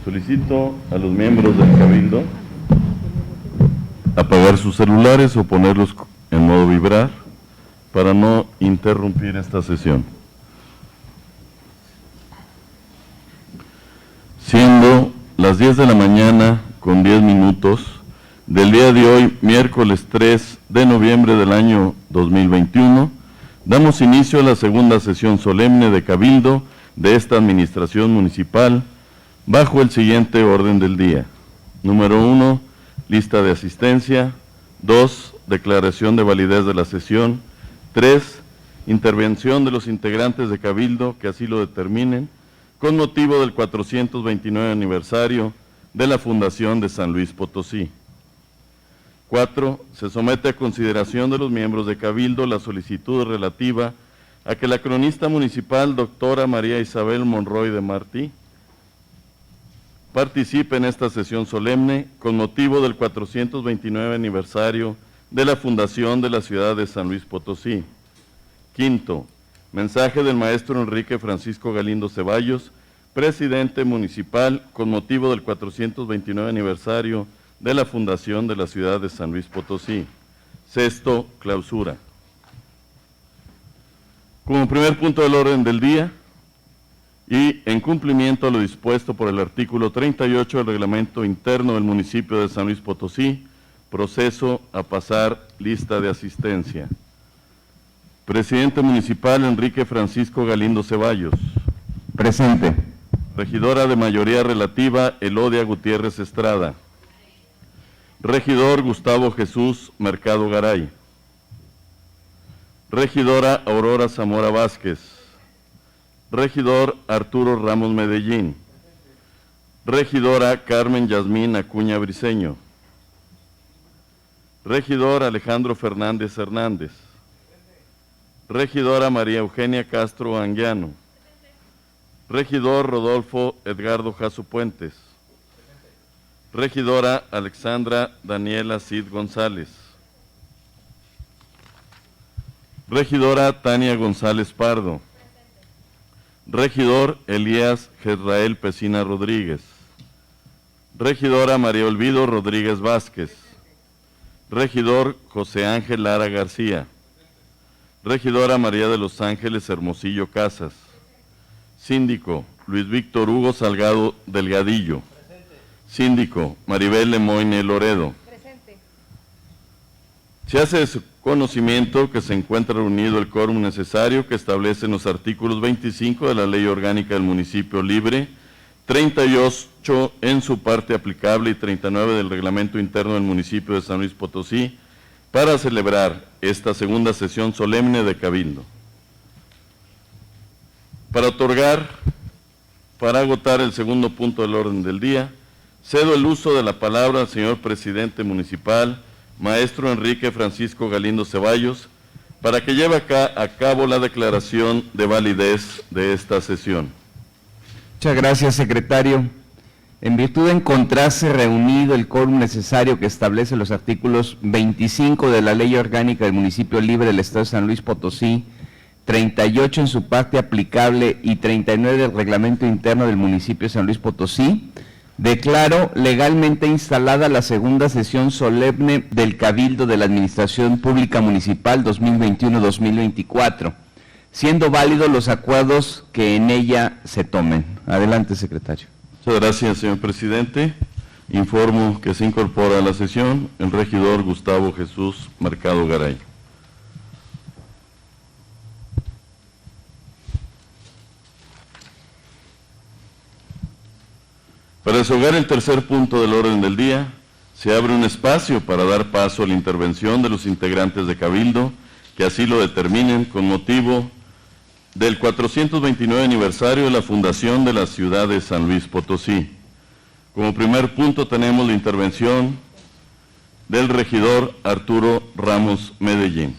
Solicito a los miembros del Cabildo apagar sus celulares o ponerlos en modo vibrar para no interrumpir esta sesión. Siendo las 10 de la mañana con 10 minutos del día de hoy, miércoles 3 de noviembre del año 2021, damos inicio a la segunda sesión solemne de Cabildo de esta administración municipal bajo el siguiente orden del día. Número 1, lista de asistencia. 2, declaración de validez de la sesión. 3, intervención de los integrantes de Cabildo que así lo determinen, con motivo del 429 aniversario de la Fundación de San Luis Potosí. 4, se somete a consideración de los miembros de Cabildo la solicitud relativa a que la cronista municipal, doctora María Isabel Monroy de Martí, participe en esta sesión solemne con motivo del 429 aniversario de la Fundación de la Ciudad de San Luis Potosí. 5, mensaje del maestro Enrique Francisco Galindo Ceballos, presidente municipal, con motivo del 429 aniversario de la Fundación de la Ciudad de San Luis Potosí. 6, clausura. Como primer punto del orden del día, y en cumplimiento a lo dispuesto por el artículo 38 del reglamento interno del municipio de San Luis Potosí, proceso a pasar lista de asistencia. Presidente municipal Enrique Francisco Galindo Ceballos. Presente. Regidora de mayoría relativa Elodia Gutiérrez Estrada. Regidor Gustavo Jesús Mercado Garay. Regidora Aurora Zamora Vázquez. Regidor Arturo Ramos Medellín. Regidora Carmen Yasmín Acuña Briceño. Regidor Alejandro Fernández Hernández. Regidora María Eugenia Castro Anguiano. Regidor Rodolfo Edgardo Jasso Puentes. Regidora Alexandra Daniela Cid González. Regidora Tania González Pardo. Regidor Elías Jezrael Pesina Rodríguez. Regidora María Olvido Rodríguez Vázquez. Regidor José Ángel Lara García. Regidora María de los Ángeles Hermosillo Casas. Síndico Luis Víctor Hugo Salgado Delgadillo. Síndico Maribel Lemoyne Loredo. Presente. Se hace de su conocimiento que se encuentra reunido el quórum necesario que establecen los artículos 25 de la Ley Orgánica del Municipio Libre, 38 en su parte aplicable y 39 del Reglamento Interno del Municipio de San Luis Potosí, para celebrar esta segunda sesión solemne de Cabildo. Para agotar el segundo punto del orden del día, cedo el uso de la palabra al señor presidente municipal, maestro Enrique Francisco Galindo Ceballos, para que lleve a cabo la declaración de validez de esta sesión. Muchas gracias, secretario. En virtud de encontrarse reunido el quórum necesario que establece los artículos 25 de la Ley Orgánica del Municipio Libre del Estado de San Luis Potosí, 38 en su parte aplicable y 39 del Reglamento Interno del Municipio de San Luis Potosí, declaro legalmente instalada la segunda sesión solemne del Cabildo de la Administración Pública Municipal 2021-2024, siendo válidos los acuerdos que en ella se tomen. Adelante, secretario. Muchas gracias, señor presidente. Informo que se incorpora a la sesión el regidor Gustavo Jesús Mercado Garay. Para desahogar el tercer punto del orden del día, se abre un espacio para dar paso a la intervención de los integrantes de Cabildo que así lo determinen con motivo del 429 aniversario de la Fundación de la Ciudad de San Luis Potosí. Como primer punto tenemos la intervención del regidor Arturo Ramos Medellín.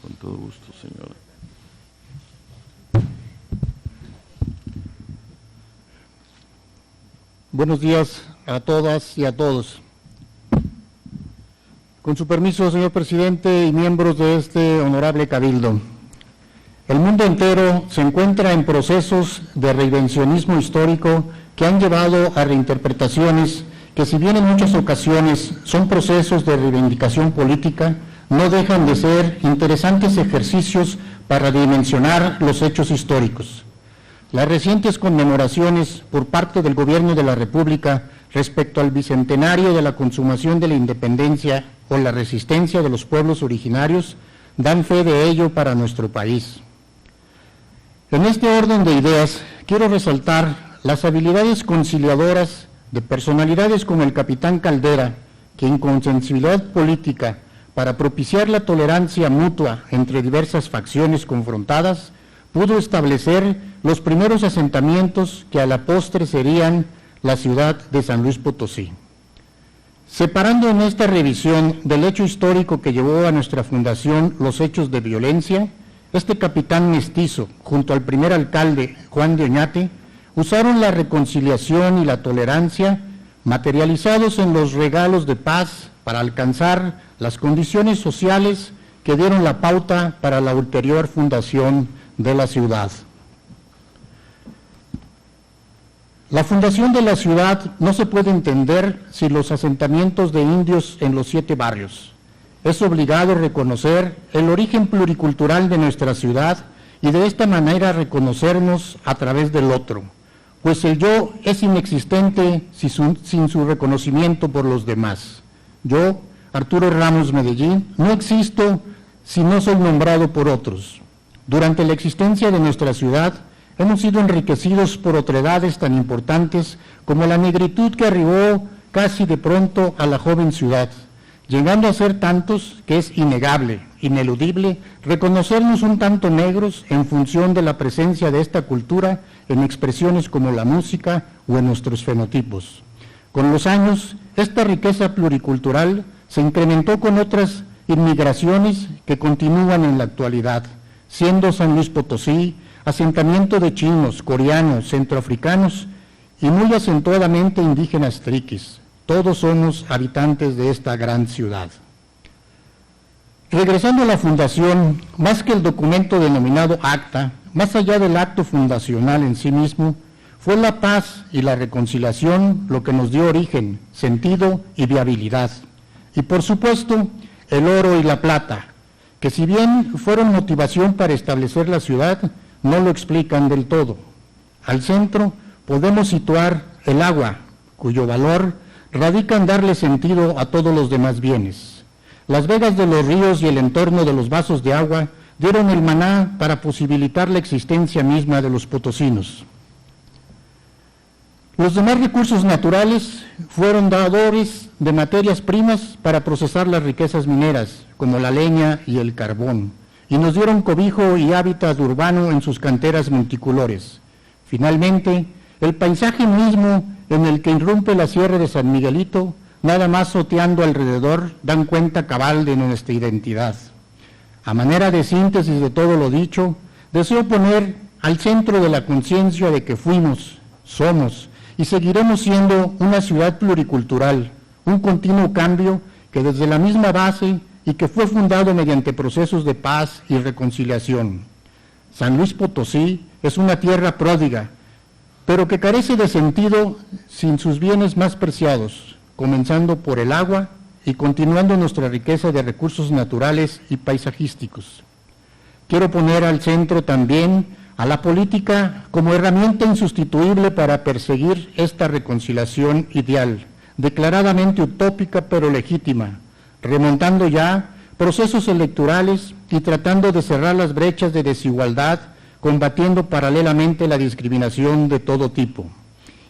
Con todo gusto, señora. Buenos días a todas y a todos. Con su permiso, señor presidente y miembros de este honorable cabildo, el mundo entero se encuentra en procesos de reinvencionismo histórico que han llevado a reinterpretaciones que, si bien en muchas ocasiones son procesos de reivindicación política, no dejan de ser interesantes ejercicios para dimensionar los hechos históricos. Las recientes conmemoraciones por parte del Gobierno de la República respecto al bicentenario de la consumación de la independencia o la resistencia de los pueblos originarios dan fe de ello para nuestro país. En este orden de ideas, quiero resaltar las habilidades conciliadoras de personalidades como el capitán Caldera, que con sensibilidad política para propiciar la tolerancia mutua entre diversas facciones confrontadas, pudo establecer los primeros asentamientos que a la postre serían la ciudad de San Luis Potosí. Separando en esta revisión del hecho histórico que llevó a nuestra fundación los hechos de violencia, este capitán mestizo, junto al primer alcalde, Juan de Oñate, usaron la reconciliación y la tolerancia materializados en los regalos de paz para alcanzar las condiciones sociales que dieron la pauta para la ulterior fundación de la ciudad. La fundación de la ciudad no se puede entender sin los asentamientos de indios en los 7 barrios. Es obligado reconocer el origen pluricultural de nuestra ciudad y de esta manera reconocernos a través del otro, pues el yo es inexistente sin su reconocimiento por los demás. Yo, Arturo Ramos Medellín, no existo si no soy nombrado por otros. Durante la existencia de nuestra ciudad, hemos sido enriquecidos por otredades tan importantes como la negritud que arribó casi de pronto a la joven ciudad, llegando a ser tantos que es innegable, ineludible, reconocernos un tanto negros en función de la presencia de esta cultura en expresiones como la música o en nuestros fenotipos. Con los años, esta riqueza pluricultural se incrementó con otras inmigraciones que continúan en la actualidad, siendo San Luis Potosí asentamiento de chinos, coreanos, centroafricanos y muy acentuadamente indígenas triquis. Todos somos habitantes de esta gran ciudad. Regresando a la fundación, más que el documento denominado acta, más allá del acto fundacional en sí mismo, fue la paz y la reconciliación lo que nos dio origen, sentido y viabilidad. Y por supuesto, el oro y la plata, que si bien fueron motivación para establecer la ciudad, no lo explican del todo. Al centro podemos situar el agua, cuyo valor radica en darle sentido a todos los demás bienes. Las vegas de los ríos y el entorno de los vasos de agua dieron el maná para posibilitar la existencia misma de los potosinos. Los demás recursos naturales fueron dadores de materias primas para procesar las riquezas mineras, como la leña y el carbón, y nos dieron cobijo y hábitat urbano en sus canteras multicolores. Finalmente, el paisaje mismo en el que irrumpe la Sierra de San Miguelito, nada más soteando alrededor, dan cuenta cabal de nuestra identidad. A manera de síntesis de todo lo dicho, deseo poner al centro de la conciencia de que fuimos, somos y seguiremos siendo una ciudad pluricultural, un continuo cambio que desde la misma base y que fue fundado mediante procesos de paz y reconciliación. San Luis Potosí es una tierra pródiga, pero que carece de sentido sin sus bienes más preciados, comenzando por el agua y continuando nuestra riqueza de recursos naturales y paisajísticos. Quiero poner al centro también a la política como herramienta insustituible para perseguir esta reconciliación ideal, declaradamente utópica pero legítima, remontando ya procesos electorales y tratando de cerrar las brechas de desigualdad, combatiendo paralelamente la discriminación de todo tipo.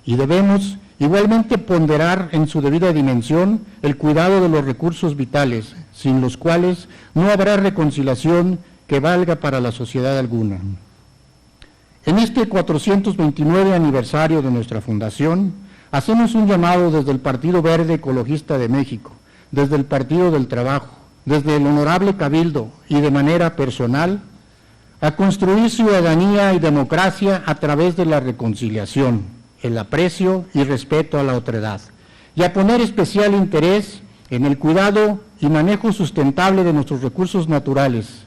Y debemos igualmente ponderar en su debida dimensión el cuidado de los recursos vitales, sin los cuales no habrá reconciliación que valga para la sociedad alguna. En este 429 aniversario de nuestra fundación, hacemos un llamado desde el Partido Verde Ecologista de México, desde el Partido del Trabajo, desde el Honorable Cabildo y de manera personal, a construir ciudadanía y democracia a través de la reconciliación, el aprecio y respeto a la otredad, y a poner especial interés en el cuidado y manejo sustentable de nuestros recursos naturales,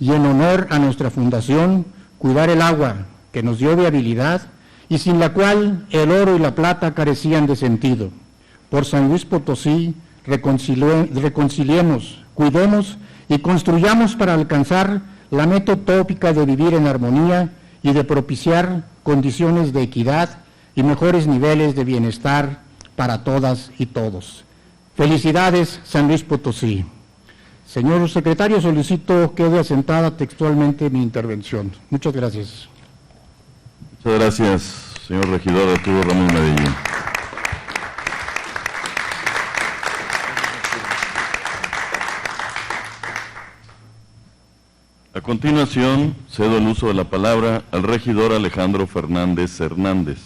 y en honor a nuestra fundación, cuidar el agua, que nos dio viabilidad y sin la cual el oro y la plata carecían de sentido. Por San Luis Potosí, reconciliemos, cuidemos y construyamos para alcanzar la meta utópica de vivir en armonía y de propiciar condiciones de equidad y mejores niveles de bienestar para todas y todos. Felicidades, San Luis Potosí. Señor secretario, solicito quede asentada textualmente mi intervención. Muchas gracias. Muchas gracias, señor regidor Arturo Ramos Medellín. A continuación, cedo el uso de la palabra al regidor Alejandro Fernández Hernández.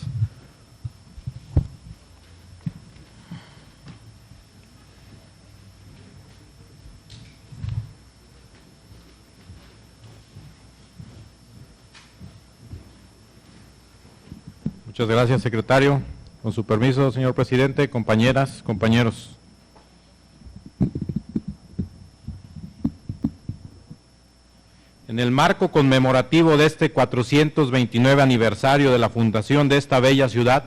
Muchas gracias, secretario. Con su permiso, señor presidente, compañeras, compañeros. En el marco conmemorativo de este 429 aniversario de la fundación de esta bella ciudad,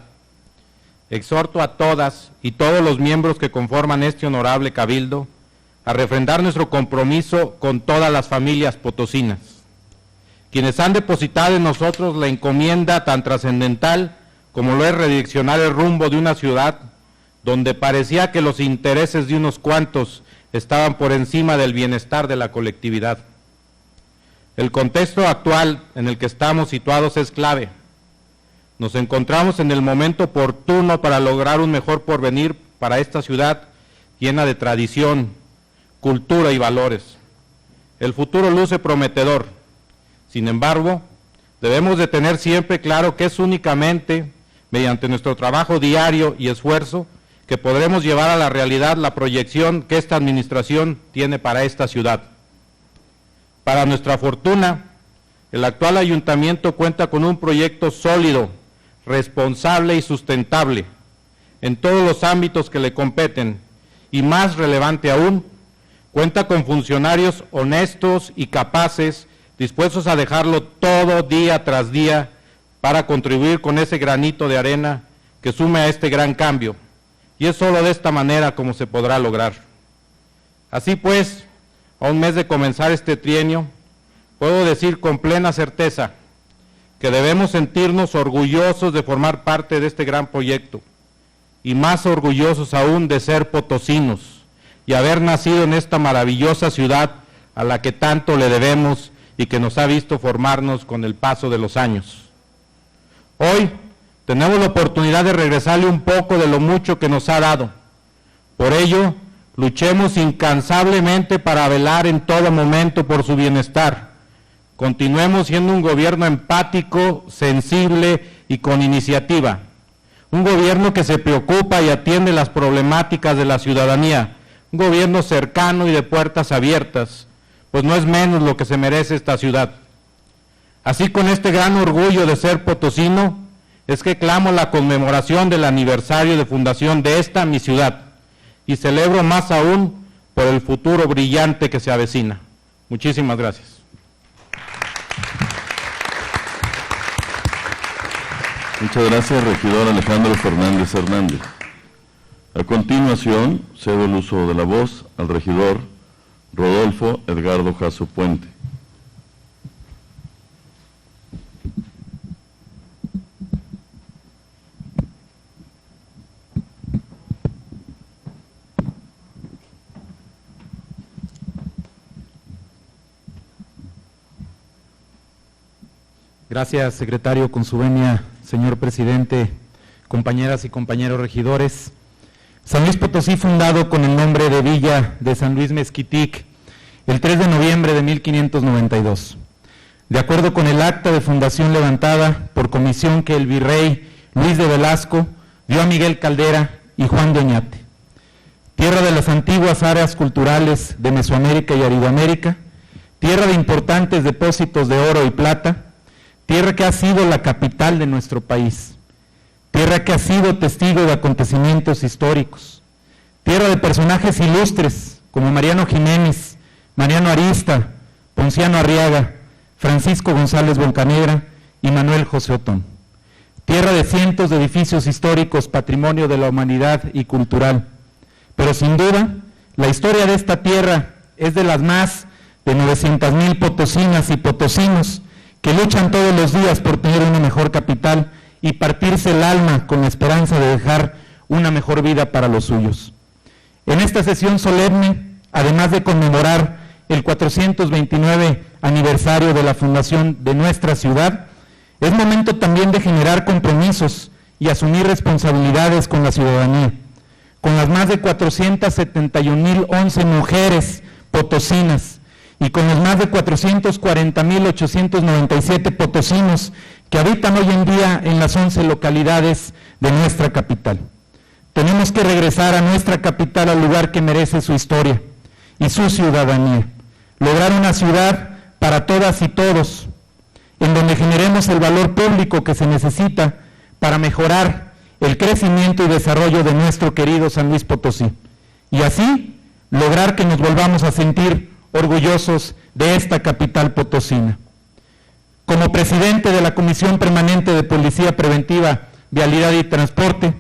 exhorto a todas y todos los miembros que conforman este honorable cabildo a refrendar nuestro compromiso con todas las familias potosinas, quienes han depositado en nosotros la encomienda tan trascendental como lo es redireccionar el rumbo de una ciudad donde parecía que los intereses de unos cuantos estaban por encima del bienestar de la colectividad. El contexto actual en el que estamos situados es clave. Nos encontramos en el momento oportuno para lograr un mejor porvenir para esta ciudad llena de tradición, cultura y valores. El futuro luce prometedor. Sin embargo, debemos de tener siempre claro que es únicamente mediante nuestro trabajo diario y esfuerzo que podremos llevar a la realidad la proyección que esta administración tiene para esta ciudad. Para nuestra fortuna, el actual ayuntamiento cuenta con un proyecto sólido, responsable y sustentable en todos los ámbitos que le competen, y más relevante aún, cuenta con funcionarios honestos y capaces, dispuestos a dejarlo todo día tras día para contribuir con ese granito de arena que sume a este gran cambio, y es solo de esta manera como se podrá lograr. Así pues, a un mes de comenzar este trienio, puedo decir con plena certeza que debemos sentirnos orgullosos de formar parte de este gran proyecto, y más orgullosos aún de ser potosinos y haber nacido en esta maravillosa ciudad a la que tanto le debemos y que nos ha visto formarnos con el paso de los años. Hoy tenemos la oportunidad de regresarle un poco de lo mucho que nos ha dado. Por ello, luchemos incansablemente para velar en todo momento por su bienestar. Continuemos siendo un gobierno empático, sensible y con iniciativa. Un gobierno que se preocupa y atiende las problemáticas de la ciudadanía. Un gobierno cercano y de puertas abiertas, pues no es menos lo que se merece esta ciudad. Así, con este gran orgullo de ser potosino, es que clamo la conmemoración del aniversario de fundación de esta mi ciudad, y celebro más aún por el futuro brillante que se avecina. Muchísimas gracias. Muchas gracias, regidor Alejandro Fernández Hernández. A continuación, cedo el uso de la voz al regidor Rodolfo Edgardo Jasso Puente. Gracias, secretario, con su venia, señor presidente, compañeras y compañeros regidores. San Luis Potosí, fundado con el nombre de Villa de San Luis Mezquitic, el 3 de noviembre de 1592. De acuerdo con el acta de fundación levantada por comisión que el virrey Luis de Velasco dio a Miguel Caldera y Juan de Oñate. Tierra de las antiguas áreas culturales de Mesoamérica y Aridoamérica, tierra de importantes depósitos de oro y plata, tierra que ha sido la capital de nuestro país, tierra que ha sido testigo de acontecimientos históricos, tierra de personajes ilustres como Mariano Jiménez, Mariano Arista, Ponciano Arriaga, Francisco González Boncanegra y Manuel José Otón. Tierra de cientos de edificios históricos, patrimonio de la humanidad y cultural. Pero sin duda, la historia de esta tierra es de las más de 900,000 potosinas y potosinos que luchan todos los días por tener una mejor capital y partirse el alma con la esperanza de dejar una mejor vida para los suyos. En esta sesión solemne, además de conmemorar el 429 aniversario de la fundación de nuestra ciudad, es momento también de generar compromisos y asumir responsabilidades con la ciudadanía, con las más de 471,011 mujeres potosinas y con los más de 440,897 potosinos que habitan hoy en día en las 11 localidades de nuestra capital. Tenemos que regresar a nuestra capital al lugar que merece su historia y su ciudadanía, lograr una ciudad para todas y todos, en donde generemos el valor público que se necesita para mejorar el crecimiento y desarrollo de nuestro querido San Luis Potosí, y así lograr que nos volvamos a sentir orgullosos de esta capital potosina. Como presidente de la Comisión Permanente de Policía Preventiva, Vialidad y Transporte,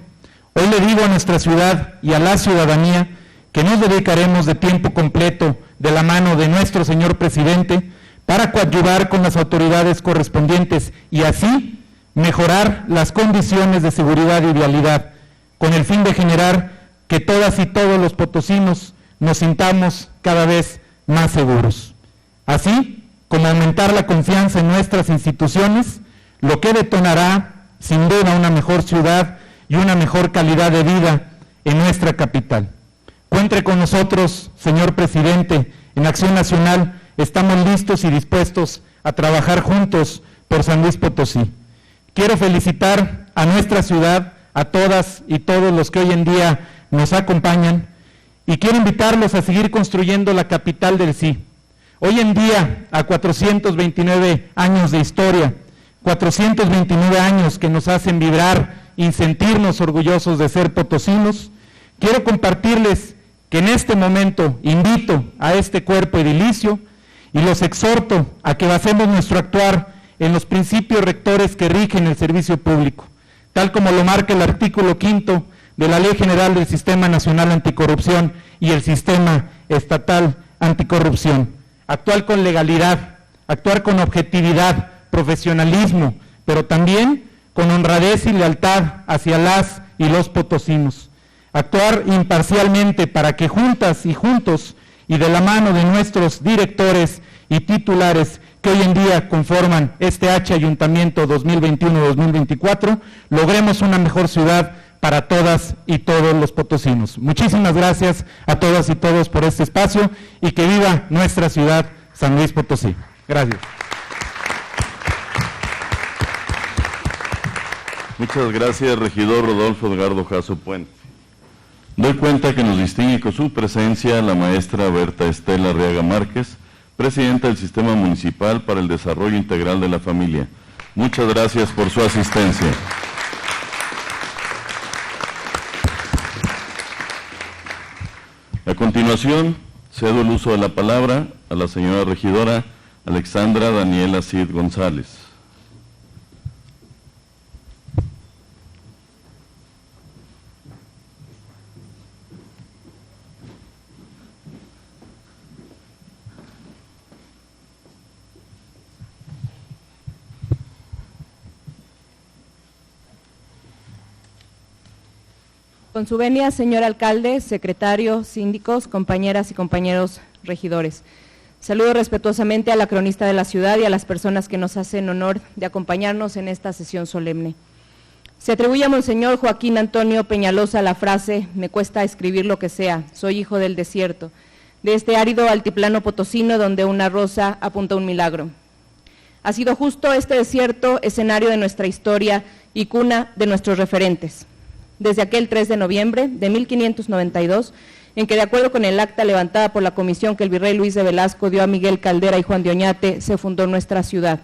hoy le digo a nuestra ciudad y a la ciudadanía que nos dedicaremos de tiempo completo de la mano de nuestro señor presidente para coadyuvar con las autoridades correspondientes y así mejorar las condiciones de seguridad y vialidad, con el fin de generar que todas y todos los potosinos nos sintamos cada vez más seguros. Así como aumentar la confianza en nuestras instituciones, lo que detonará sin duda una mejor ciudad y una mejor calidad de vida en nuestra capital. Cuente con nosotros, señor presidente. En Acción Nacional estamos listos y dispuestos a trabajar juntos por San Luis Potosí. Quiero felicitar a nuestra ciudad, a todas y todos los que hoy en día nos acompañan, y quiero invitarlos a seguir construyendo la capital del sí. Hoy en día, a 429 años de historia, 429 años que nos hacen vibrar y sentirnos orgullosos de ser potosinos, quiero compartirles que en este momento invito a este cuerpo edilicio y los exhorto a que basemos nuestro actuar en los principios rectores que rigen el servicio público, tal como lo marca el artículo 5 de la Ley General del Sistema Nacional Anticorrupción y el Sistema Estatal Anticorrupción. Actuar con legalidad, actuar con objetividad, profesionalismo, pero también con honradez y lealtad hacia las y los potosinos. Actuar imparcialmente para que juntas y juntos y de la mano de nuestros directores y titulares que hoy en día conforman este H Ayuntamiento 2021-2024, logremos una mejor ciudad para todas y todos los potosinos. Muchísimas gracias a todas y todos por este espacio y que viva nuestra ciudad, San Luis Potosí. Gracias. Muchas gracias, regidor Rodolfo Edgardo Jasso Puente. Doy cuenta que nos distingue con su presencia la maestra Berta Estela Arriaga Márquez, presidenta del Sistema Municipal para el Desarrollo Integral de la Familia. Muchas gracias por su asistencia. A continuación, cedo el uso de la palabra a la señora regidora Alexandra Daniela Cid González. Con su venia, señor alcalde, secretario, síndicos, compañeras y compañeros regidores. Saludo respetuosamente a la cronista de la ciudad y a las personas que nos hacen honor de acompañarnos en esta sesión solemne. Se atribuye a Monseñor Joaquín Antonio Peñalosa la frase, me cuesta escribir lo que sea, soy hijo del desierto, de este árido altiplano potosino donde una rosa apunta un milagro. Ha sido justo este desierto escenario de nuestra historia y cuna de nuestros referentes. Desde aquel 3 de noviembre de 1592, en que de acuerdo con el acta levantada por la comisión que el virrey Luis de Velasco dio a Miguel Caldera y Juan de Oñate, se fundó nuestra ciudad.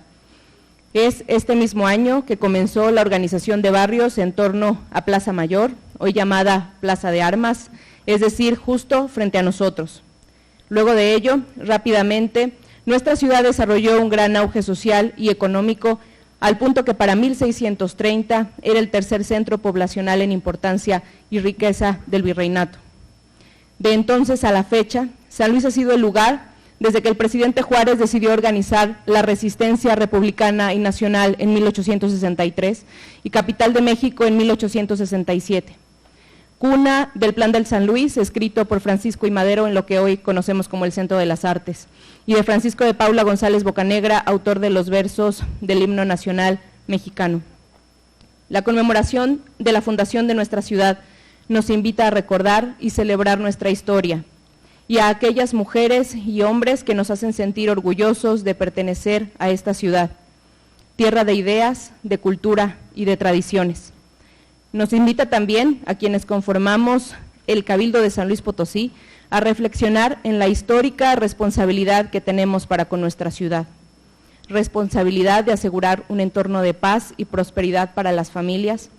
Es este mismo año que comenzó la organización de barrios en torno a Plaza Mayor, hoy llamada Plaza de Armas, es decir, justo frente a nosotros. Luego de ello, rápidamente, nuestra ciudad desarrolló un gran auge social y económico, al punto que para 1630 era el tercer centro poblacional en importancia y riqueza del virreinato. De entonces a la fecha, San Luis ha sido el lugar desde que el presidente Juárez decidió organizar la resistencia republicana y nacional en 1863 y capital de México en 1867. Cuna del Plan del San Luis, escrito por Francisco I. Madero en lo que hoy conocemos como el Centro de las Artes, y de Francisco de Paula González Bocanegra, autor de los versos del himno nacional mexicano. La conmemoración de la fundación de nuestra ciudad nos invita a recordar y celebrar nuestra historia, y a aquellas mujeres y hombres que nos hacen sentir orgullosos de pertenecer a esta ciudad, tierra de ideas, de cultura y de tradiciones. Nos invita también a quienes conformamos el Cabildo de San Luis Potosí a reflexionar en la histórica responsabilidad que tenemos para con nuestra ciudad. Responsabilidad de asegurar un entorno de paz y prosperidad para las familias,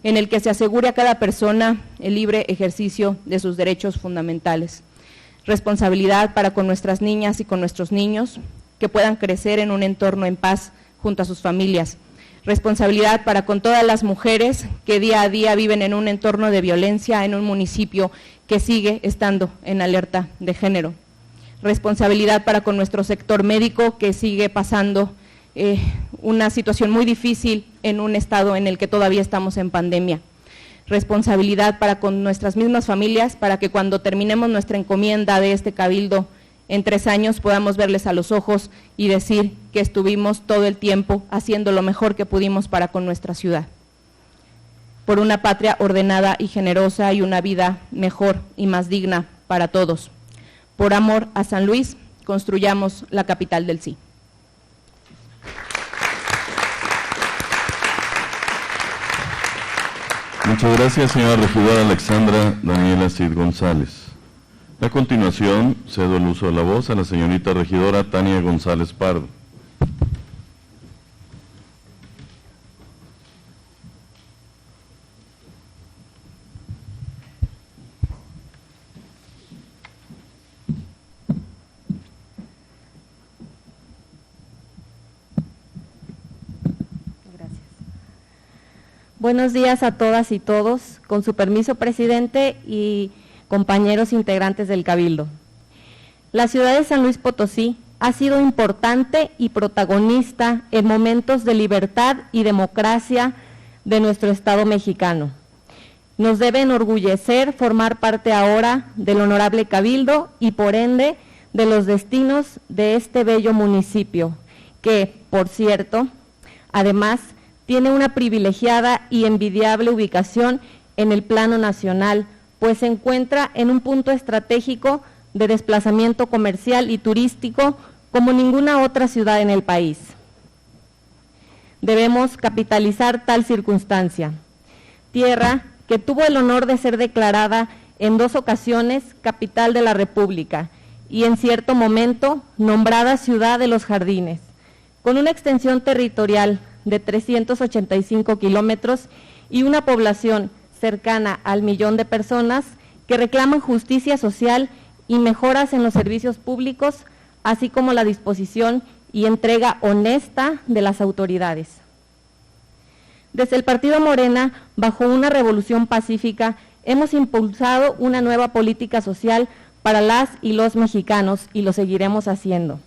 en el que se asegure a cada persona el libre ejercicio de sus derechos fundamentales. Responsabilidad para con nuestras niñas y con nuestros niños, que puedan crecer en un entorno en paz junto a sus familias. Responsabilidad para con todas las mujeres que día a día viven en un entorno de violencia en un municipio que sigue estando en alerta de género. Responsabilidad para con nuestro sector médico que sigue pasando una situación muy difícil en un estado en el que todavía estamos en pandemia. Responsabilidad para con nuestras mismas familias para que cuando terminemos nuestra encomienda de este cabildo en 3 años podamos verles a los ojos y decir que estuvimos todo el tiempo haciendo lo mejor que pudimos para con nuestra ciudad. Por una patria ordenada y generosa y una vida mejor y más digna para todos. Por amor a San Luis, construyamos la capital del sí. Muchas gracias, señora regidora Alexandra Daniela Cid González. A continuación, cedo el uso de la voz a la señorita regidora Tania González Pardo. Gracias. Buenos días a todas y todos. Con su permiso, presidente y compañeros integrantes del Cabildo. La ciudad de San Luis Potosí ha sido importante y protagonista en momentos de libertad y democracia de nuestro Estado mexicano. Nos debe enorgullecer formar parte ahora del honorable Cabildo y por ende de los destinos de este bello municipio, que, por cierto, además tiene una privilegiada y envidiable ubicación en el plano nacional, pues se encuentra en un punto estratégico de desplazamiento comercial y turístico como ninguna otra ciudad en el país. Debemos capitalizar tal circunstancia. Tierra que tuvo el honor de ser declarada en 2 ocasiones capital de la República y en cierto momento nombrada Ciudad de los Jardines, con una extensión territorial de 385 kilómetros y una población cercana al 1.000.000 de personas que reclaman justicia social y mejoras en los servicios públicos, así como la disposición y entrega honesta de las autoridades. Desde el Partido Morena, bajo una revolución pacífica, hemos impulsado una nueva política social para las y los mexicanos y lo seguiremos haciendo.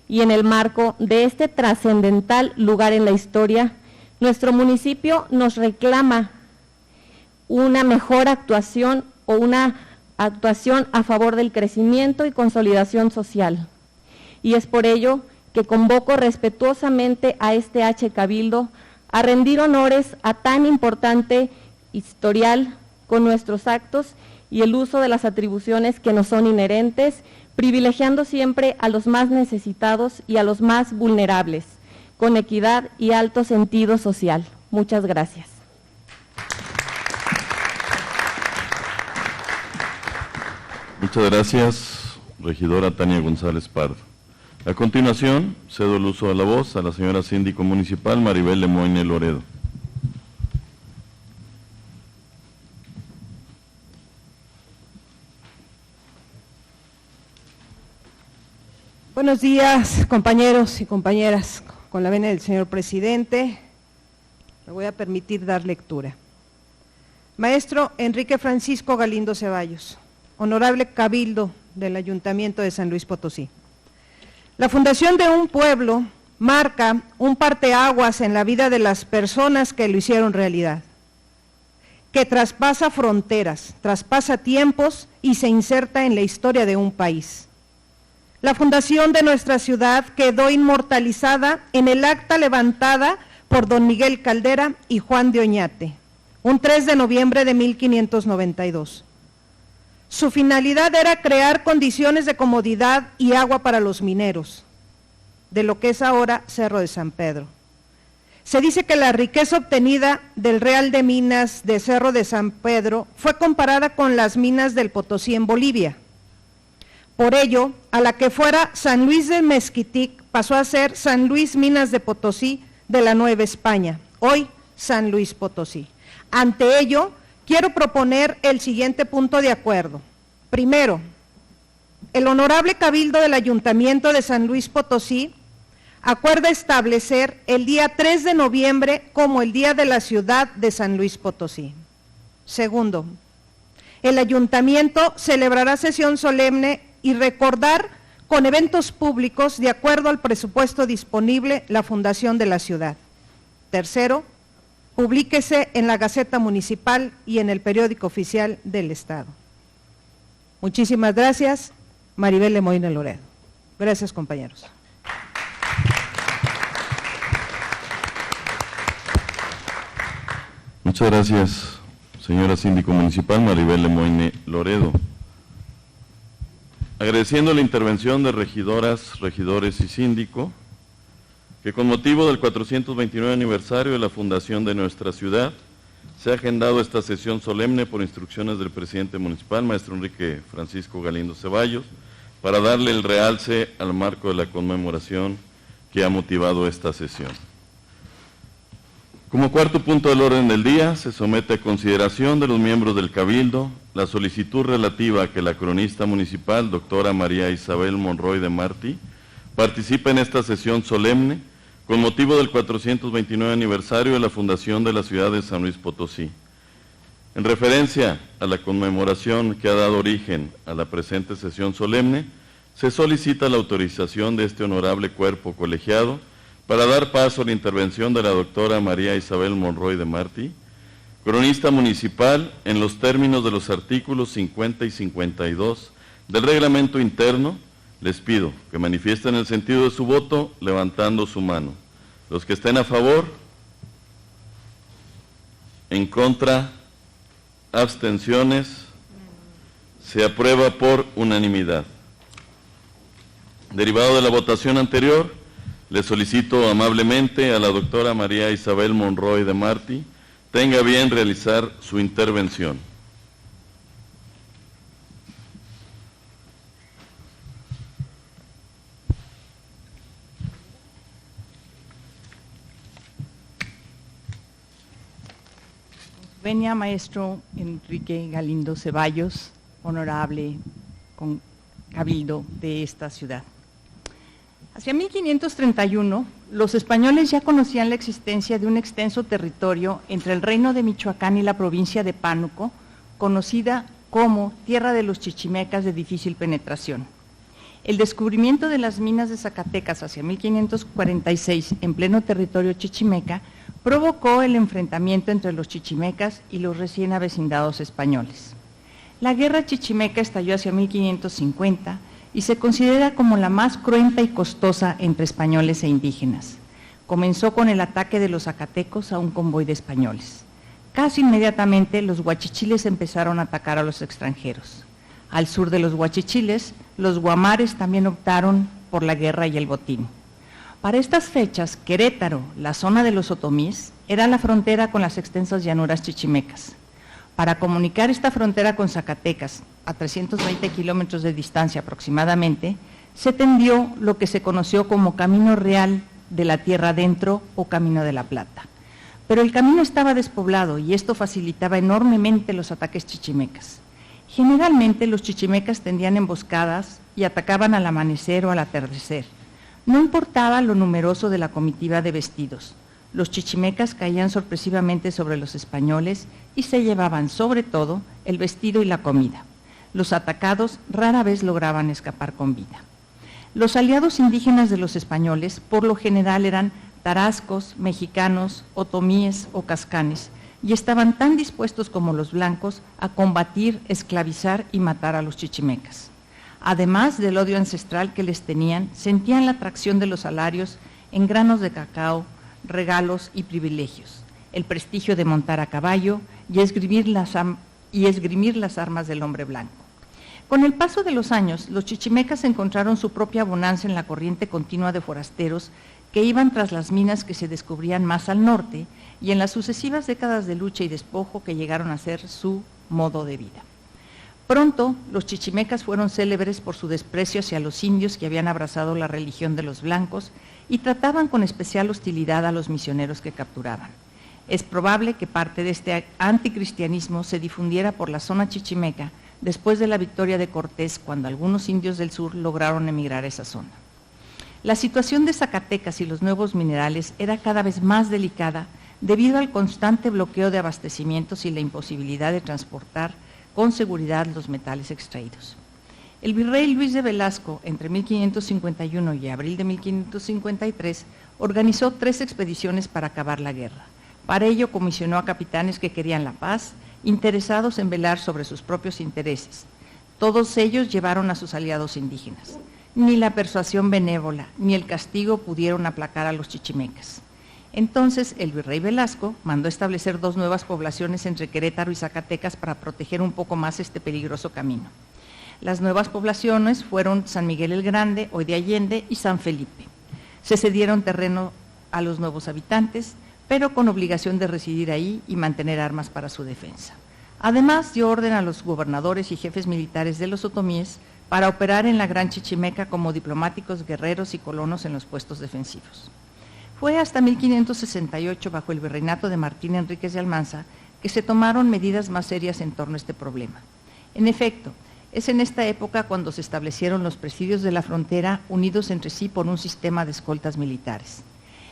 Y en el marco de este trascendental lugar en la historia, nuestro municipio nos reclama una mejor actuación o una actuación a favor del crecimiento y consolidación social. Y es por ello que convoco respetuosamente a este H Cabildo a rendir honores a tan importante historial con nuestros actos y el uso de las atribuciones que nos son inherentes, privilegiando siempre a los más necesitados y a los más vulnerables, con equidad y alto sentido social. Muchas gracias. Muchas gracias, regidora Tania González Pardo. A continuación, cedo el uso de la voz a la señora síndico municipal Maribel Lemoyne Loredo. Buenos días, compañeros y compañeras. Con la venia del señor presidente, me voy a permitir dar lectura. Maestro Enrique Francisco Galindo Ceballos, honorable cabildo del Ayuntamiento de San Luis Potosí. La fundación de un pueblo marca un parteaguas en la vida de las personas que lo hicieron realidad, que traspasa fronteras, traspasa tiempos y se inserta en la historia de un país. La fundación de nuestra ciudad quedó inmortalizada en el acta levantada por don Miguel Caldera y Juan de Oñate, un 3 de noviembre de 1592. Su finalidad era crear condiciones de comodidad y agua para los mineros, de lo que es ahora Cerro de San Pedro. Se dice que la riqueza obtenida del Real de Minas de Cerro de San Pedro fue comparada con las minas del Potosí en Bolivia. Por ello, a la que fuera San Luis de Mezquitic pasó a ser San Luis Minas de Potosí de la Nueva España, hoy San Luis Potosí. Ante ello, quiero proponer el siguiente punto de acuerdo. Primero, el honorable cabildo del Ayuntamiento de San Luis Potosí acuerda establecer el día 3 de noviembre como el Día de la Ciudad de San Luis Potosí. Segundo, el Ayuntamiento celebrará sesión solemne y recordar con eventos públicos de acuerdo al presupuesto disponible la fundación de la ciudad. Tercero, publíquese en la Gaceta Municipal y en el Periódico Oficial del Estado. Muchísimas gracias, Maribel Lemoyne Loredo. Gracias, compañeros. Muchas gracias, señora síndico municipal Maribel Lemoyne Loredo. Agradeciendo la intervención de regidoras, regidores y síndico, que con motivo del 429 aniversario de la fundación de nuestra ciudad, se ha agendado esta sesión solemne por instrucciones del presidente municipal, maestro Enrique Francisco Galindo Ceballos, para darle el realce al marco de la conmemoración que ha motivado esta sesión. Como cuarto punto del orden del día, se somete a consideración de los miembros del Cabildo la solicitud relativa a que la cronista municipal, doctora María Isabel Monroy de Martí, participe en esta sesión solemne con motivo del 429 aniversario de la fundación de la ciudad de San Luis Potosí. En referencia a la conmemoración que ha dado origen a la presente sesión solemne, se solicita la autorización de este honorable cuerpo colegiado para dar paso a la intervención de la doctora María Isabel Monroy de Martí, cronista municipal, en los términos de los artículos 50 y 52 del reglamento interno. Les pido que manifiesten el sentido de su voto levantando su mano. Los que estén a favor, en contra, abstenciones, se aprueba por unanimidad. Derivado de la votación anterior, le solicito amablemente a la doctora María Isabel Monroy de Martí tenga bien realizar su intervención. Venia, maestro Enrique Galindo Ceballos, honorable cabildo de esta ciudad. Hacia 1531, los españoles ya conocían la existencia de un extenso territorio entre el reino de Michoacán y la provincia de Pánuco, conocida como Tierra de los Chichimecas de difícil penetración. El descubrimiento de las minas de Zacatecas hacia 1546 en pleno territorio chichimeca provocó el enfrentamiento entre los chichimecas y los recién avecindados españoles. La guerra chichimeca estalló hacia 1550 y se considera como la más cruenta y costosa entre españoles e indígenas. Comenzó con el ataque de los zacatecos a un convoy de españoles. Casi inmediatamente los huachichiles empezaron a atacar a los extranjeros. Al sur de los huachichiles, los guamares también optaron por la guerra y el botín. Para estas fechas, Querétaro, la zona de los otomís, era la frontera con las extensas llanuras chichimecas. Para comunicar esta frontera con Zacatecas, a 320 kilómetros de distancia aproximadamente, se tendió lo que se conoció como Camino Real de la Tierra Adentro o Camino de la Plata. Pero el camino estaba despoblado y esto facilitaba enormemente los ataques chichimecas. Generalmente los chichimecas tendían emboscadas y atacaban al amanecer o al atardecer. No importaba lo numeroso de la comitiva de vestidos. Los chichimecas caían sorpresivamente sobre los españoles y se llevaban sobre todo el vestido y la comida. Los atacados rara vez lograban escapar con vida. Los aliados indígenas de los españoles por lo general eran tarascos, mexicanos, otomíes o cascanes, y estaban tan dispuestos como los blancos a combatir, esclavizar y matar a los chichimecas. Además del odio ancestral que les tenían, sentían la atracción de los salarios en granos de cacao, regalos y privilegios, el prestigio de montar a caballo y esgrimir las armas del hombre blanco. Con el paso de los años, los chichimecas encontraron su propia bonanza en la corriente continua de forasteros que iban tras las minas que se descubrían más al norte y en las sucesivas décadas de lucha y despojo que llegaron a ser su modo de vida. Pronto, los chichimecas fueron célebres por su desprecio hacia los indios que habían abrazado la religión de los blancos y trataban con especial hostilidad a los misioneros que capturaban. Es probable que parte de este anticristianismo se difundiera por la zona chichimeca después de la victoria de Cortés, cuando algunos indios del sur lograron emigrar a esa zona. La situación de Zacatecas y los nuevos minerales era cada vez más delicada debido al constante bloqueo de abastecimientos y la imposibilidad de transportar con seguridad los metales extraídos. El virrey Luis de Velasco, entre 1551 y abril de 1553, organizó 3 expediciones para acabar la guerra. Para ello comisionó a capitanes que querían la paz, interesados en velar sobre sus propios intereses. Todos ellos llevaron a sus aliados indígenas. Ni la persuasión benévola ni el castigo pudieron aplacar a los chichimecas. Entonces el virrey Velasco mandó establecer 2 nuevas poblaciones entre Querétaro y Zacatecas para proteger un poco más este peligroso camino. Las nuevas poblaciones fueron San Miguel el Grande, hoy de Allende, y San Felipe. Se cedieron terreno a los nuevos habitantes, pero con obligación de residir ahí y mantener armas para su defensa. Además, dio orden a los gobernadores y jefes militares de los otomíes para operar en la Gran Chichimeca como diplomáticos, guerreros y colonos en los puestos defensivos. Fue hasta 1568, bajo el virreinato de Martín Enríquez de Almanza, que se tomaron medidas más serias en torno a este problema. En efecto, es en esta época cuando se establecieron los presidios de la frontera unidos entre sí por un sistema de escoltas militares.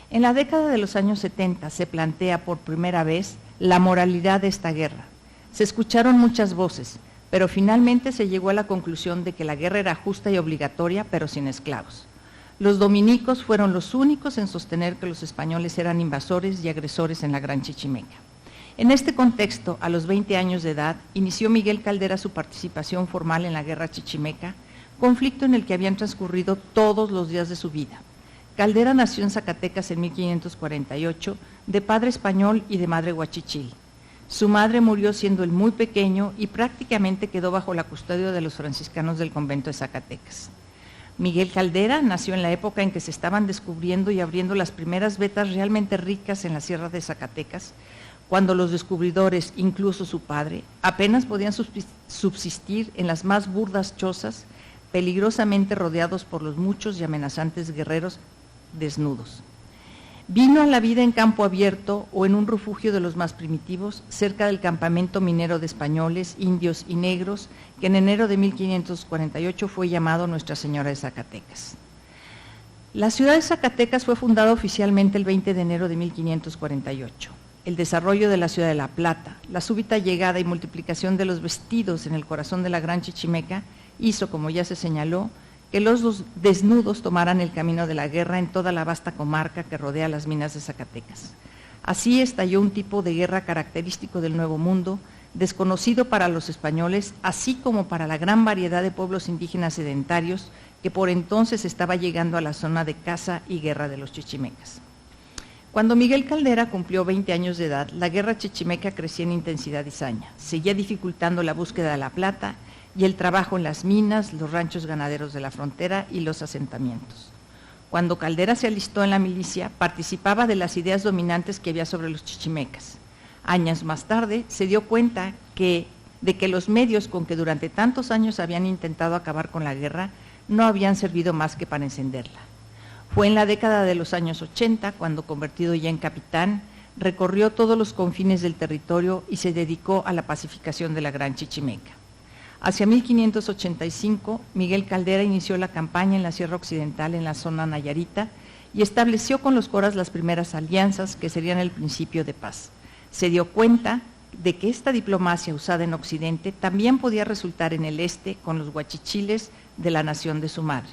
En la década de los años 70 se plantea por primera vez la moralidad de esta guerra. Se escucharon muchas voces, pero finalmente se llegó a la conclusión de que la guerra era justa y obligatoria, pero sin esclavos. Los dominicos fueron los únicos en sostener que los españoles eran invasores y agresores en la Gran Chichimeca. En este contexto, a los 20 años de edad, inició Miguel Caldera su participación formal en la Guerra Chichimeca, conflicto en el que habían transcurrido todos los días de su vida. Caldera nació en Zacatecas en 1548, de padre español y de madre huachichil. Su madre murió siendo él muy pequeño y prácticamente quedó bajo la custodia de los franciscanos del convento de Zacatecas. Miguel Caldera nació en la época en que se estaban descubriendo y abriendo las primeras vetas realmente ricas en la sierra de Zacatecas, cuando los descubridores, incluso su padre, apenas podían subsistir en las más burdas chozas, peligrosamente rodeados por los muchos y amenazantes guerreros desnudos. Vino a la vida en campo abierto o en un refugio de los más primitivos, cerca del campamento minero de españoles, indios y negros, que en enero de 1548 fue llamado Nuestra Señora de Zacatecas. La ciudad de Zacatecas fue fundada oficialmente el 20 de enero de 1548. El desarrollo de la ciudad de La Plata, la súbita llegada y multiplicación de los vestidos en el corazón de la Gran Chichimeca, hizo, como ya se señaló, que los desnudos tomaran el camino de la guerra en toda la vasta comarca que rodea las minas de Zacatecas. Así estalló un tipo de guerra característico del Nuevo Mundo, desconocido para los españoles, así como para la gran variedad de pueblos indígenas sedentarios que por entonces estaba llegando a la zona de caza y guerra de los chichimecas. Cuando Miguel Caldera cumplió 20 años de edad, la guerra chichimeca crecía en intensidad y saña, seguía dificultando la búsqueda de la plata y el trabajo en las minas, los ranchos ganaderos de la frontera y los asentamientos. Cuando Caldera se alistó en la milicia, participaba de las ideas dominantes que había sobre los chichimecas. Años más tarde se dio cuenta de que los medios con que durante tantos años habían intentado acabar con la guerra no habían servido más que para encenderla. Fue en la década de los años 80, cuando convertido ya en capitán, recorrió todos los confines del territorio y se dedicó a la pacificación de la Gran Chichimeca. Hacia 1585, Miguel Caldera inició la campaña en la Sierra Occidental, en la zona nayarita, y estableció con los coras las primeras alianzas que serían el principio de paz. Se dio cuenta de que esta diplomacia usada en Occidente también podía resultar en el este con los huachichiles de la nación de su madre.